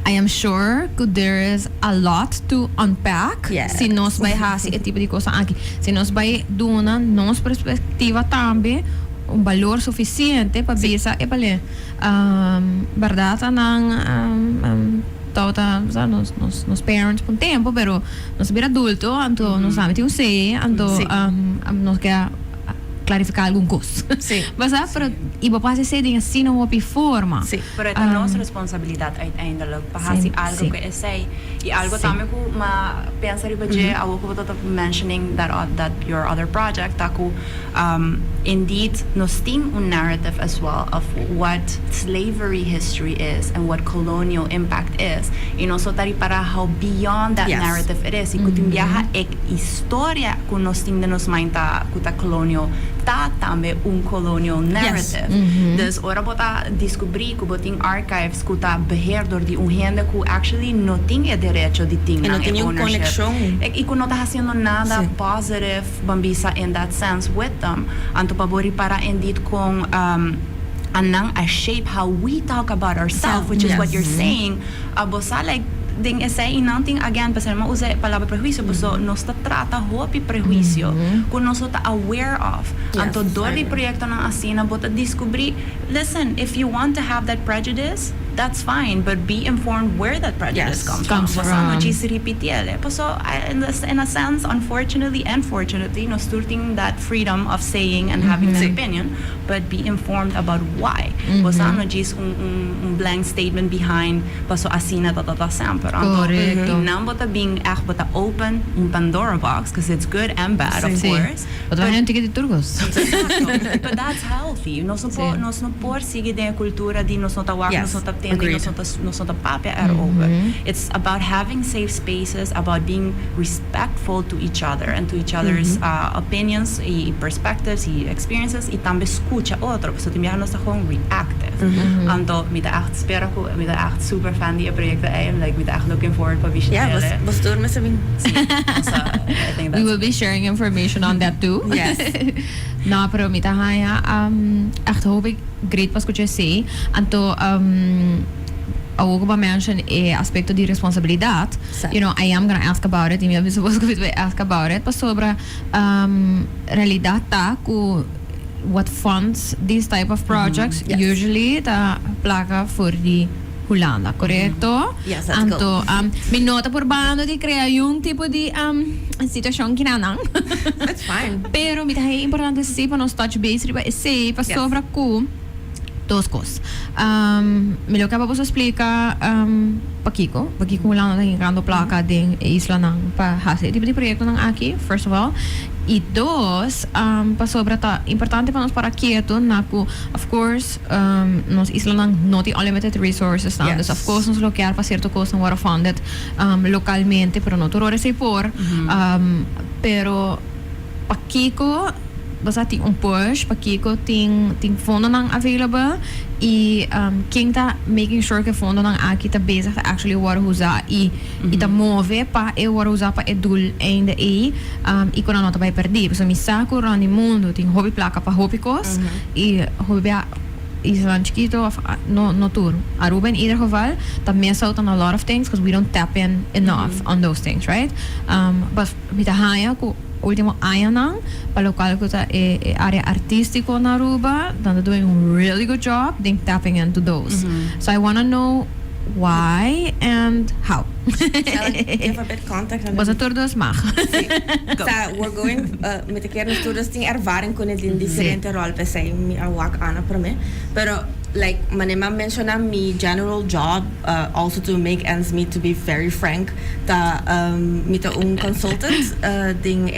I am sure that there is a lot to unpack. Se nós vai hasi esse tipo de coisa aqui. Se nós vai dona nossa perspectiva também valor suficiente para bisa e para verdade nang nos parents por tempo, pero nos vir adulto, então nós sabemos que sei, então nós quer clarificar algum coisa. Mas pero iba passa ser de assim não houve forma. Pero é nossa responsabilidade uiteindelijk para fazer algo que é sei e algo também que ma pensa riba je algo que você mentioning that your other project taku indeed nos tem narrative as well of what slavery history is and what colonial impact is e nós tari para how beyond that narrative it is e que tem viaja história que nos tem de nos mainta que colonial tá também colonial narrative. Dus ora bota descobrir que boting archives que tá beheerder de gente que actually não tinha direito de ter não tinha conexão. E que não tá fazendo nada Sim. positive bambisa in that sense with them. Anto pabori para indeed com anang a shape how we talk about ourselves, which is Yes. what you're saying. Abosa like ding essay inanting again pasal mo usa palabra prejuicio so nos ta trata hopi prejuicio kung nos ta aware of Yes, anto dori I agree. proyekto ng asina bota descobrir listen if you want to have that prejudice that's fine but be informed where that prejudice Yes, comes comes from from. no repitiele so in a sense unfortunately and fortunately nos turting that freedom of saying and having an opinion but be informed about why basta no gis un blank statement behind paso asina tata sample Correcto. Não bota being echt bota open un Pandora box because it's good and bad of Sí. course But we have to get the turgos. Exacto. But that's healthy. Nos Sí. não por seguir a cultura de nos não ta wak, Yes, nos não ta tende, agreed. nos não ta papia over. It's about having safe spaces, about being respectful to each other and to each other's opinions, y perspectives, y experiences, y também escucha otro. So timia nos ta gewoon reactive. Anto, mi ta echt spera ko, mi ta echt super fan die projecten I am like mi ta echt looking forward pa Ja, was door me sabing. So I think We that's will be sharing information on that too. Yes. No, pero mita haya, echt hoop ik great pas que say. Anto, ook ba mention aspecto de responsabilidad. Exact. You know, I am gonna ask about it. I'm supposed to ask about it. Pas sobra realidad ta ku what funds these type of projects Yes. usually ta placa for the Holanda, correcto? Yes, let's Anto, mi nota por bando di crea yung tipo di situação que nanang. That's fine. Pero mita é importante se para nos touch base riba se para Yes. sobra ku dos coisas. Me lo que vamos a explicar Pakiko lang na hingando placa din isla ng pa hase tipo de proyecto ng aqui first of all. E dos, pa sobra ta importante para nos para quieto na ku of course nos isla ng not unlimited resources na. Yes. Dus of course nos lokear pa cierto coisa water funded localmente pero no torore se por pero Pakiko basta ting push Pakiko ting fondo ng available e quem tá making sure que fondo ng aqui tá bezig tá actually war usar e tá move pa war usar pa edul ainda e quando não tá vai perder so mi saco rani mundo ting hobby placa pa hobby kos e hobby Island chiquito no tour. Aruba in ieder geval that miss out on a lot of things because we don't tap in enough on those things, right? But mit der haya ko último año nang pa local ko ta area artístico na Aruba, they're doing a really good job in tapping into those. So I want to know why and how. Shall I give a bit context? Was het door dus mag? We're going met de kern students die ervaring kunnen in differente rol per se mi awak ana per me pero like manema menciona mi general job also to make ends meet to be very frank ta mit un consultant ding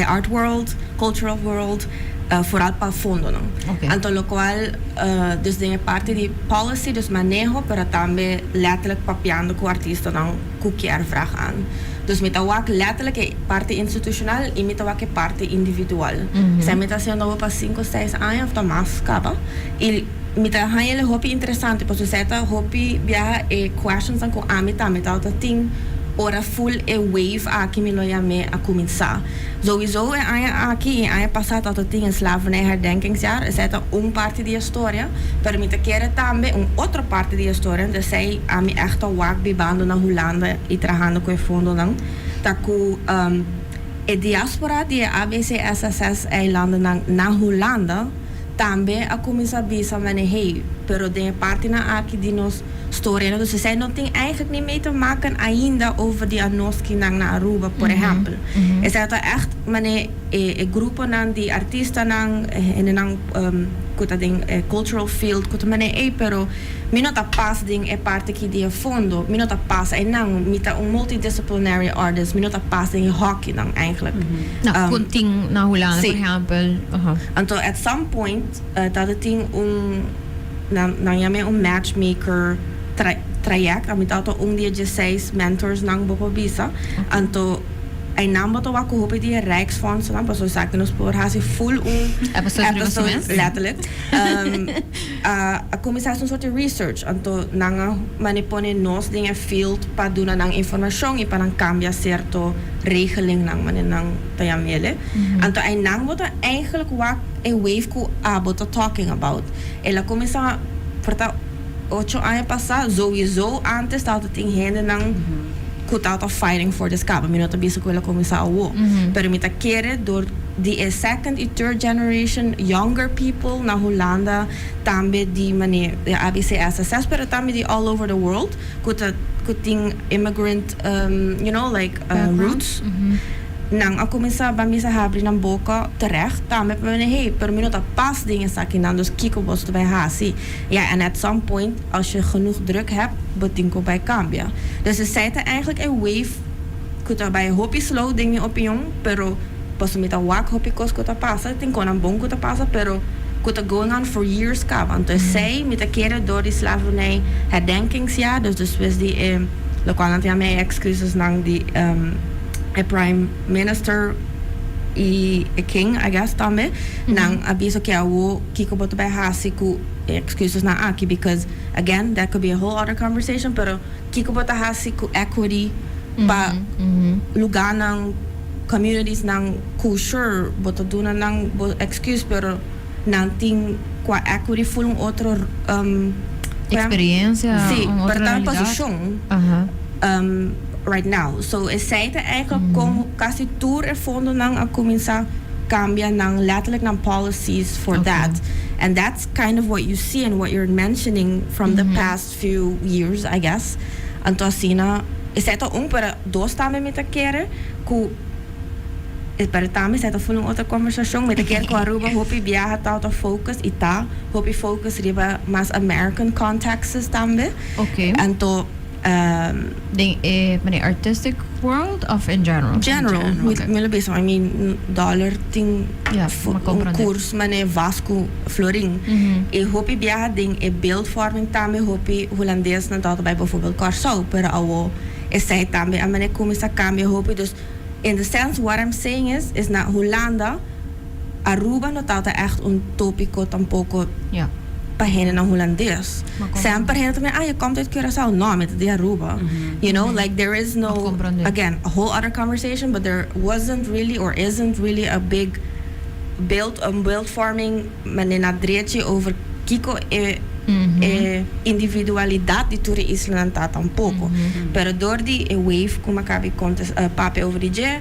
art world cultural world vooral pa fondo no. Okay. Anto lo qual dus dingen parte di policy dus manejo pero tambe letterlijk papiando com artista dan kukier vraag aan. Dus met awak letterlijk parte institucional e met awak parte individual. Zij met haciendo pa 5 6 anos of más capa. E met a hanele hopi interessante, porque você tá hopi bia questions aan ko amita met auto ting ora full wave aqui me me a começar. Sowieso aqui em passado dat het in slavernij herdenkingsjaar is het een parte die historia, pero met keren também outra parte die historia, dus zij aan me echt al wak bibando na Holanda e trabajando com fundo lang, taku diaspora die ABCSS eilanden na Holanda também a começar bisa mane hey, pero de parte na aqui die nos story. Dus ze zijn nog eigenlijk niet mee te maken ainda over die anoski nang na Aruba, por ejemplo. Es dat echt mane groepen nang die artiesten nang in nang kuta ding cultural field kuta mane pero minota pas ding parte ki die fondo minota pas nang mita un multidisciplinary artist minota pas ding hockey nang eigenlijk. Nou, kunting na Holanda, sí. for example. Until at some point dat het ding un matchmaker traject, amit auto dia 16 mentors nang bopo bisa. Anto Ai nambo to waku hopi die Rijksfonds dan pas zo nos por hasi full episode letterlijk. A commissaris een soort research anto nanga manipone nos dingen field pa doen nang information ipa nang cambia certo regeling nang nang tayamele. Anto ai nang wat eigenlijk wak a wave ku abot talking about. Ela commissa porta 8 anos passado sowieso antes dat het in handen nang kutata fighting for this cabo. Minuto bisa ko ela começar a wo. Pero mita kere door the second and third generation younger people na Hollanda tambe di mane ABC SSS pero tambe di all over the world kuting immigrant you know like roots. Nang ako minsa ba misa habri ng boka terecht tambe pa mene hey per minuto pas dingen sa kinan dus kiko bos bij hasi. Ja en at some point als je genoeg druk hebt betinko bij cambia. Dus ze zeiden eigenlijk een wave kuta bij hopi slow dingen op jong pero posso met a wak hopi kos kuta pasa tinko nan bon kuta pasa pero kuta going on for years ka want zij met de keren door die slavernij herdenkingsjaar dus wist die lokal aan mij excuses nang die a prime minister a king I guess tambe nang abiso que awo kiko boto bij hasi ku excuses na aki because again that could be a whole other conversation pero kiko boto hasi ku equity pa lugar ng communities nang ku sure boto duna nang excuse pero nang ting qua equity full otro experiência sí outra pero realidade. position right now. So is zij eigenlijk como kasi tour ervonden nang a comienza cambia nang letterlijk nang policies for that. And that's kind of what you see and what you're mentioning from the past few years, I guess. Anto asina is het ook para dos tame met keren ku para tame set full outra conversação met keer ko aruba hopi viaja tauta focus ita hopi focus riba mas American contexts tambe. Okay. Anto Many artistic world of in general? General. Okay. I mean, dollar ting koers mane Vasco Florin. E hopi biaha ding e beeldvorming tame hopi Hollandees na dat bij bijvoorbeeld Curaçao. Pero awo is zij tame amane kumisa kame hopi. Dus in the sense what I'm saying is na Hollanda Aruba no tata echt un topico tampoco. Ja. Pahene ng Hollandees. Sempre hen to me, je komt uit Curaçao. No, met de Aruba. You know, like there is no, again, a whole other conversation, but there wasn't really or isn't really a big build farming manenadreetje over Kiko individualidad di Turi Isla nanta tampoco. Pero door die wave kuma kabi komt pape over die je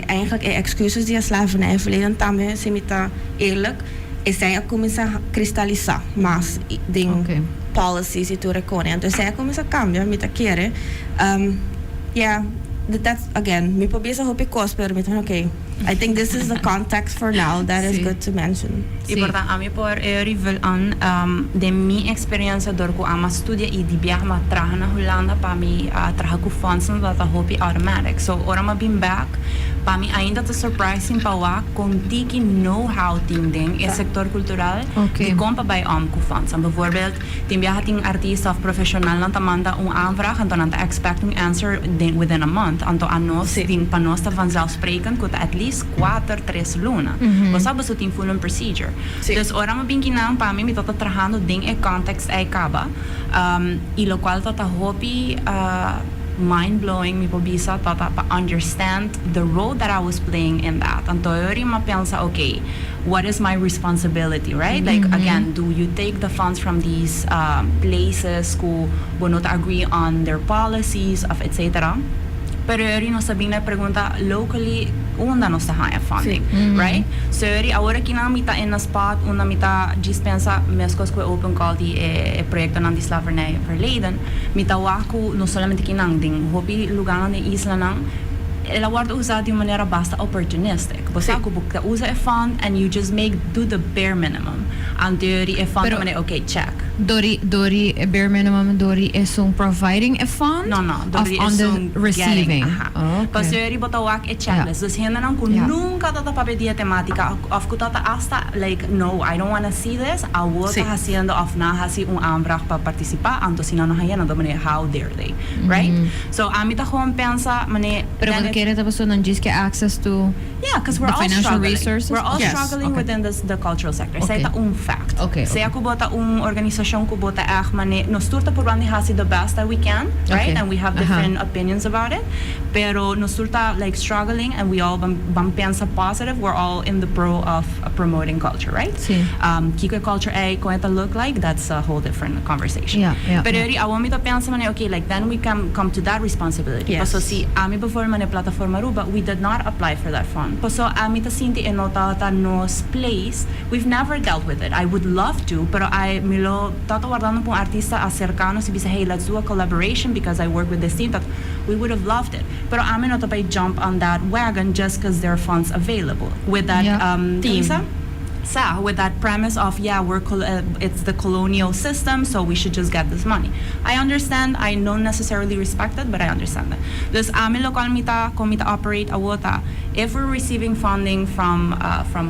eigenlijk excuses die slavernij verleden tamme semita eerlijk is zij comienza a cristalizar más ding policies y tu reconoce. Entonces zij comienza a cambiar mit a quiere. Yeah, that's again. Mi pobisa hopi cos pero mi okay. I think this is the context for now that is good to mention. Y porta a mi por rivel an de mi experiencia door ku ama studia y di biak ma traha na Hollanda pa mi traha ku fonds na data hopi automatic. So ora ma been back pa mi ainda te surprising pa wa kung tiki know-how ting ding in sector cultural die kompa bij ku fonds. En bijvoorbeeld tim biak ting artista of professional na tamanda un aanvraag en dan ta expecting answer within a month. Anto anos din panosta vanzelfsprekend ku at least 4-3 luna. Basta basta ting full procedure. Dus ora ma bing kinang pa mi tota trabajando ding e context ay kaba. Y lo cual tota hopi mind-blowing mi pobisa tota pa understand the role that I was playing in that. Anto yori ma pensa, okay, what is my responsibility, right? Like again, do you take the funds from these places who will not agree on their policies of etc. Pero yori no sabing na pregunta locally unda no sa haya funding, right? So yori ahora kinamita in a spot una mita dispensa meskos ko open call di proyecto ng slavernij verleden mita waku no solamente kinang ding hopi lugar ng isla nang ela guarda usado de maneira basta opportunistic. Você bukta usa a fund and you just do the bare minimum. Anteriori a fund mane okay check. Dori a bare minimum Dori is providing a fund? No, Dori on the receiving. Pastori botawak a checklist. Dus hindi nang kung nunca tata papedia tematica of kutata hasta like no, I don't want to see this. I will haciendo of na hasi un aanvraag pa participar. Anto sina no hayan do mane how dare they, right? So amita gewoon pensa mane pero quer tapos so não diz que access to Yeah, because we're the all financial struggling. resources? We're all Yes, struggling okay. within the cultural sector. Okay. Sa ita fact. Okay, Sa okay. ko bota organisasyon ko bota mane nos turta por bandi hasi the best that we can, right? Okay. And we have different opinions about it. Pero nos turta like struggling and we all bang pensa positive. We're all in the pro of promoting culture, right? Sí. Kiko culture kung ito look like, that's a whole different conversation. Yeah, yeah, Pero yeah. awan mi to pensa mane, okay, like then we can come to that responsibility. Yes. So si ami before mane plataforma Aruba, we did not apply for that fund. So ami ta sinti enota ta nos place, we've never dealt with it. I would love to, pero I milo tatawardan pong artista acercano si bisa, hey, let's do a collaboration because I work with this team that we would have loved it. Pero ami no to pa jump on that wagon just because there are funds available with that Yeah. team. With that premise of it's the colonial system, so we should just get this money. I understand. I don't necessarily respect it, but I understand that. Dus amin lokal komita operate awota. If we're receiving funding from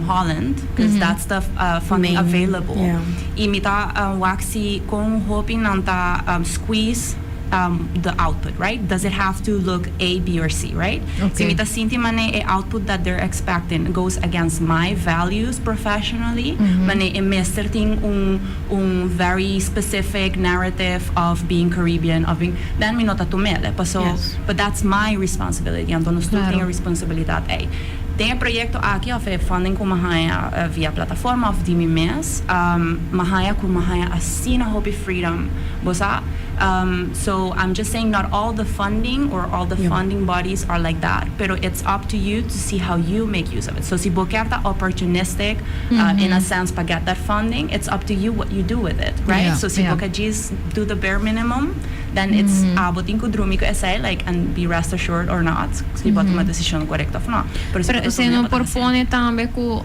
Holland, because that's the funding available, yeah. imita waxi kung hoping nanta squeeze the output, right? Does it have to look A, B, or C, right? Okay. So imita sinti mane a output that they're expecting goes against my values professionally. Mane imisterting un very specific narrative of being Caribbean, of being then minota tumele. Yes. But that's my responsibility. Anto nos Claro. tenho responsabilidad ay. Tem proyecto aqui of funding ko mahaya via plataforma of Dimi Mes. Mahaya ko mahaya asina Hopi Freedom. Bosa. So I'm just saying not all the funding or all the funding bodies are like that, pero it's up to you to see how you make use of it. So si bokerta opportunistic in a sense pa get that funding, it's up to you what you do with it, right? Yeah, So si yeah. bokajis do the bare minimum, then it's abotin ko drumi ko essay like and be rest assured or not. Si bot ma desisyon correct of no. Pero si se non propone também que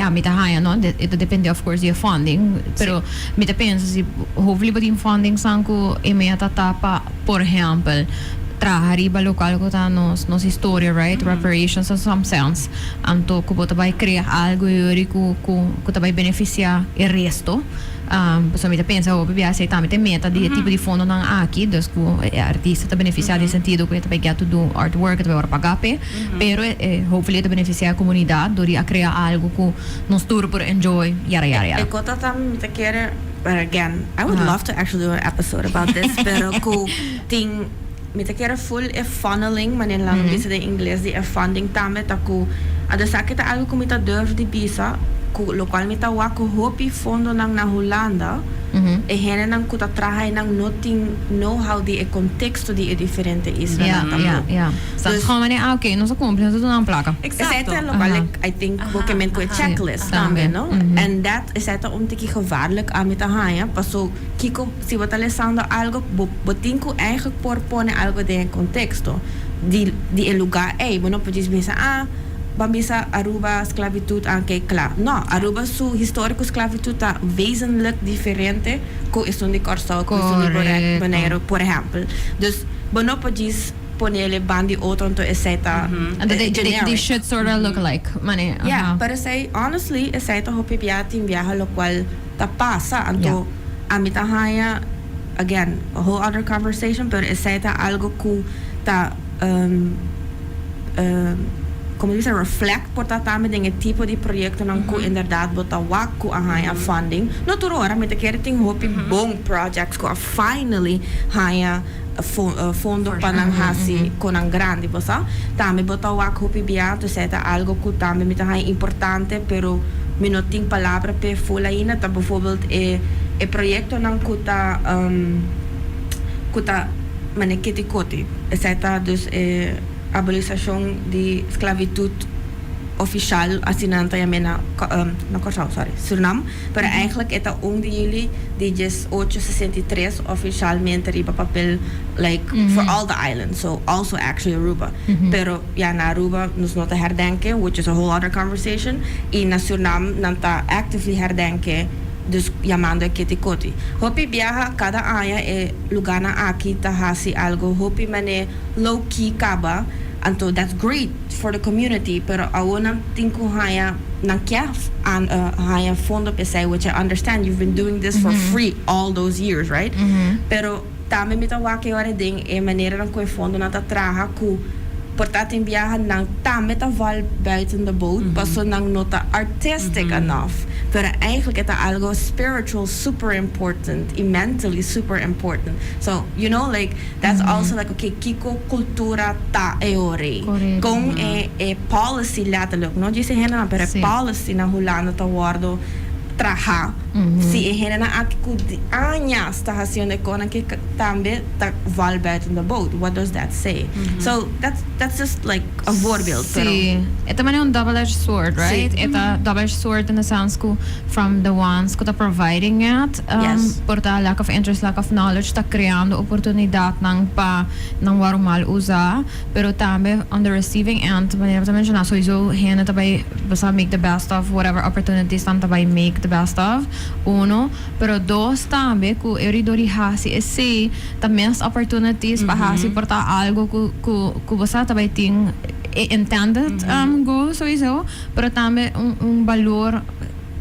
mita haya, no? Ito depende of course the funding, pero mita pensa si hopefully din funding sanku imeta tapa, por exemplo, trahariba local ko ta nos história, right? Reparations in some sense. Anto ko bota vai criar algo yuri ko vai beneficiar o resto. So mita pensa o bibia sei tamite meta di tipo di fondo nang aqui, dus ko artista ta beneficiar di sentido ko vai get to do artwork, vai ora pagape, pero hopefully ta beneficiar a comunidade, dori a criar algo ko nos tour por enjoy, yara yara yara. Ik had tam te keren, but again, I would love to actually do an episode about this, pero ko ting met te keren full funneling, maar in lang bisa de Engels di funding tame taku ada sakit algo ko mita durf di bisa ku lokal mita wa ko hopi fondo nang na Holanda e hene nang kuta trahay nang noting know how di e contexto di e diferente isla Ja. Soms gaan we niet, oké, non so compri, non so dan plakken. Exacto. Like, I think we met een checklist tambe, no? And that is het om te gevaarlijk aan met haya. Paso kiko si wat alessando algo botinko eigenlijk porpone algo de contexto. Di el lugar bueno pues bisa Bambisa Aruba esclavitud anche claro. No, Aruba su histórico esclavitud está wezenlijk diferente co es un corso co es un banero, por ejemplo. Dus bono podis ponele bandi otro to eseta. They should sort of look like money. Yeah, pero say honestly, eseta hopi biati in viaja lo cual ta pasa anto amita haya again a whole other conversation, pero eseta algo ku ta como dice reflect por tatame dengan tipo di proyecto nang ku inderdaad bota waku ang haya funding no turo ora met kere ting hopi bong projects ko finally haya fondo panang hasi konang grande bosa tame bota waku hopi biato seta algo ku tame met haya importante pero minoting palabra pe fulaina ta bijvoorbeeld e proyecto nang kuta manekiti koti seta dus abolição de esclavitud oficial assinante na Suriname, pero eigenlijk het de jullie die 863 oficialmente riba papel like for all the islands, so also actually Aruba. Pero na Aruba nos nota herdenken, which is a whole other conversation, y na Suriname nanta actively herdenken. Dus llamando a Kitikoti. Hopi viaja cada año lugar na aqui ta hasi algo hopi mane low key kaba anto that's great for the community pero awonam tinku haya nang kya an haya fondo pesay, which I understand you've been doing this for free all those years, right? Pero tame mitawake ora ding manera nang ko fondo na ta traha ku portat in viajan ng tamet a val buiten de boot, paso nang nota artistic enough. Pero eigenlijk is dat algo spiritual super important, mentally super important. So, you know, like, that's also like, okay, kiko cultura ta eore. Correct. Kung policy letterlijk, no? Dice hena pero Sí. policy na hulano ta wardo traha. Si hena na akiku di anyas ta haciendo konan ki tambe ta val buiten de boot. What does that say? So that's just like a voorbeeld. Sí. Ito man yung double-edged sword, right? Sí. Ito double-edged sword in the sense ko from the ones ko ta providing it, Yes. por ta lack of interest, lack of knowledge, ta creando oportunidad ng warumal usa, pero tambe on the receiving end, manera ta mencionar, sowieso hena tabay basta make the best of whatever opportunities tan tabay make the best of, uno, pero dos tambe ku eridori hasi esse também as opportunities pa hasi por ta algo ku basta tabay ting intended goal sowieso, pero também valor.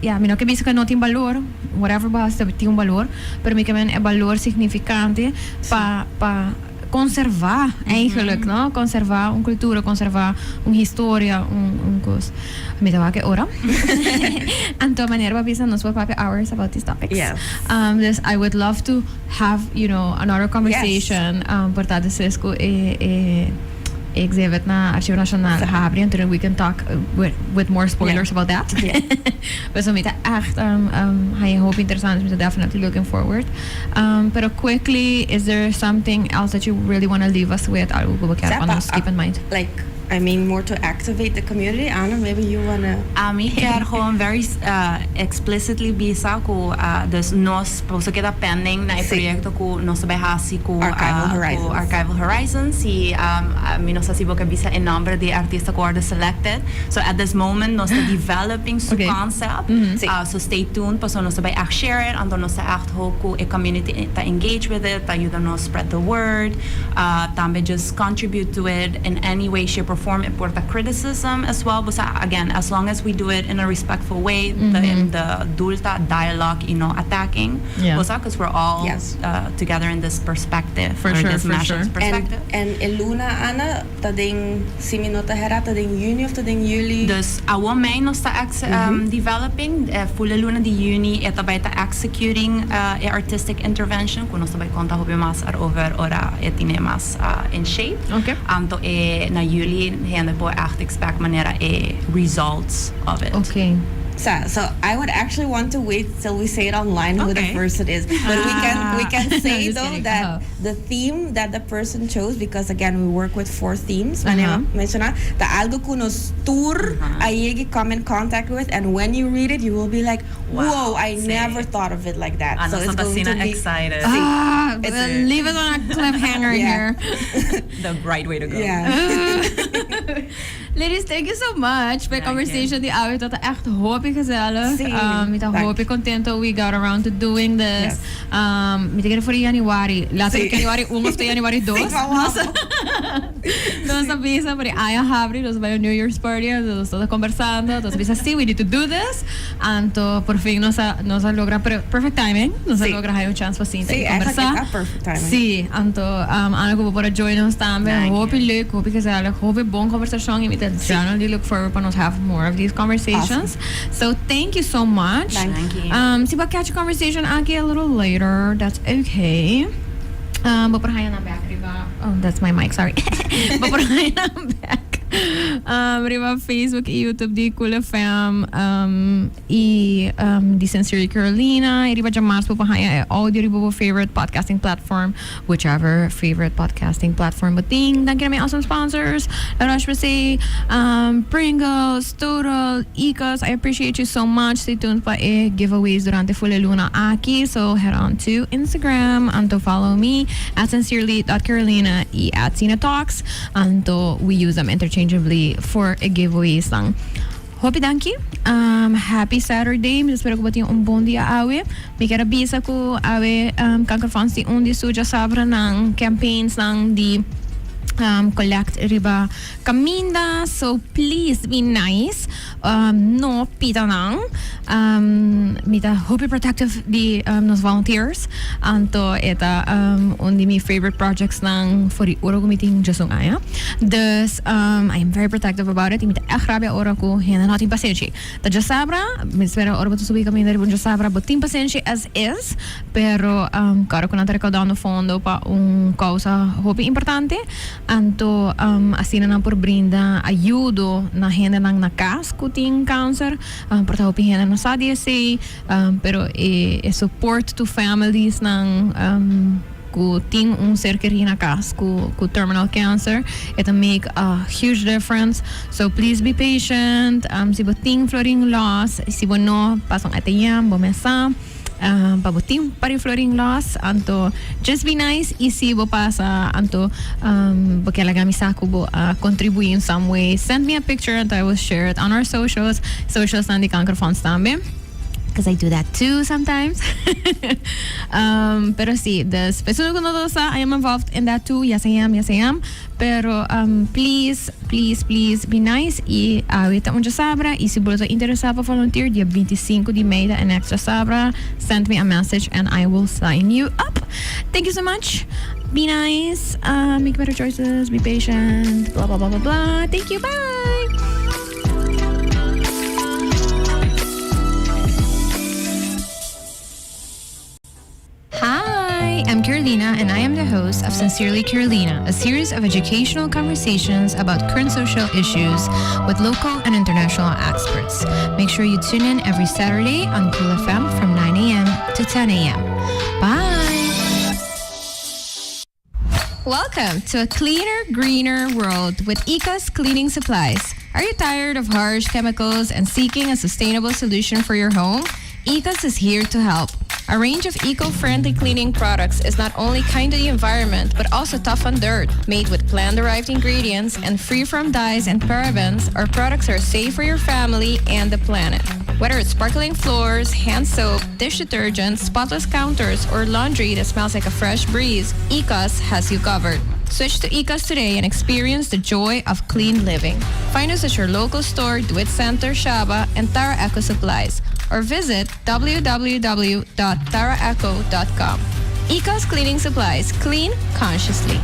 Ja, men ook bezig met een valor, whatever basta tem um valor, pero me também é valor significante pa conservar eigenlijk, no? Conservar cultura, conservar história, coisa. Me dá que ora. Anto maneira para pensar nos papi hours about these topics. Yes. This I would love to have, you know, another conversation. Por dat is exhibit na Archivo Nacional Habri, and we can talk with more spoilers about that. Yeah. But so echt, I hope interessant, so definitely looking forward. Pero quickly, is there something else that you really want to leave us with? Algo que quer keep in mind? Like, I mean, more to activate the community. Anna, maybe you wanna. Mi quer gewoon very explicitly bisa ko dus nos po so kita pending na proyecto ko nos sabay hasi ko Archival Horizons si mi nos hasibo ka bisa en nombre de artista ko are selected. So at this moment nos developing su concept. So stay tuned pa so nos sabay share it ando nos act hope ko a community ta engage with it, ta ayuda nos spread the word, tambe just contribute to it in any way, shape or form. Importa criticism as well, but again, as long as we do it in a respectful way, the dulta dialogue, you know, attacking, because we're all together in this perspective, this perspective. And Eluna, Anna, tading siminota hera, tading Juni of tading Juli. Dus awa may no sta developing, full Luna di Juni, etabay ta executing artistic intervention, kuno sabay konta hobi mas over ora etine mas in shape. Okay. Anto na Juli hende po echt expect manera results of it. Okay. So I would actually want to wait till we say it online who the person is. But we can say Just though kidding. that the theme that the person chose, because again we work with 4 themes. Menciona the algo kunos tour ayegi come in contact with, and when you read it you will be like, whoa, I never thought of it like that. So it's going to be excited. Leave it on a cliffhanger here. The right way to go. Yeah. Ladies, thank you so much for the conversation. Die awit dat echt hoop ik gezellig. Met hoop ik content dat we got around to doing this. Met ik voor januari. Later januari 1 of januari 2. Nós avisa para Aya Habri, nós vai ao New Year's party, nós estamos conversando, nós avisa sim, we need to do this. Anto por fin nós logra perfect timing, nós logra aí chance para sim conversar. Perfect timing. Sim, anto algo para join us também. Hoop leuk, hoop gezellig, hoop bom conversação e met generally look forward para nós have more of these conversations. So thank you so much. Thank you. See, we'll catch a conversation again a little later. That's okay. Bapak back, Riva. Oh, that's my mic. Sorry. Bapak back. Riva Facebook e YouTube di Cool FM di Sincerely Carolina. Riva Jamas po pahaya audio riba favorite podcasting platform, whichever favorite podcasting platform. But thank you my awesome sponsors. Rush say Pringles, Total, Ecos. I appreciate you so much. Stay tuned pa giveaways durante Full Luna aki. So head on to Instagram and to follow me at sincerely.carolina at Cena Talks, and we use them interchangeably for a giveaways lang. Hope thank you. Happy Saturday. Espero ko bating bom dia awe. May karabisa ko awe kankerfonds di undi suja sabra ng campaigns ng di collect riba kaminda, so please be nice. No pita nang mita hope protective di nos volunteers anto eta undi mi favorite projects nang for the oro meeting jasong aya. Dus I am very protective about it. Imita echt grabe oro ko hena natin pasensya. Ta jasabra misera oro to subi kami dari jasabra botin pasensya as is, pero karo ko nata recaudando fondo pa causa hope importante. Anto asina na por brinda ayudo na hena nang nakas kuting cancer por ta hopi hena no sadiyase pero support to families nang ku ting ser querido na kas ku terminal cancer, it'll make a huge difference. So please be patient. Si bo ting floating loss, si bo no pasong atayam bo mesa pabuting pari floating loss anto just be nice isi bo pasa anto bakela misa ko bo contribute in some way. Send me a picture and I will share it on our socials nandi Cancer Funds tambe, because I do that too sometimes. Pero sí, después I am involved in that too. Yes, I am. Pero please be nice. Y ahorita un sabra. Y si você interesado para volunteer, dia 25 de May in Extra Sabra, send me a message and I will sign you up. Thank you so much. Be nice. Make better choices. Be patient. Blah, blah, blah, blah, blah. Thank you. Bye. Hi, I'm Carolina, and I am the host of Sincerely Carolina, a series of educational conversations about current social issues with local and international experts. Make sure you tune in every Saturday on Cool FM from 9 a.m. to 10 a.m. Bye! Welcome to a cleaner, greener world with Ecos Cleaning Supplies. Are you tired of harsh chemicals and seeking a sustainable solution for your home? Ecos is here to help. A range of eco-friendly cleaning products is not only kind to the environment, but also tough on dirt. Made with plant-derived ingredients and free from dyes and parabens, our products are safe for your family and the planet. Whether it's sparkling floors, hand soap, dish detergent, spotless counters, or laundry that smells like a fresh breeze, Ecos has you covered. Switch to Ecos today and experience the joy of clean living. Find us at your local store, Do-It Center, Shaba, and Tara Eco Supplies, or visit www.taraeco.com. Ecos Cleaning Supplies. Clean consciously.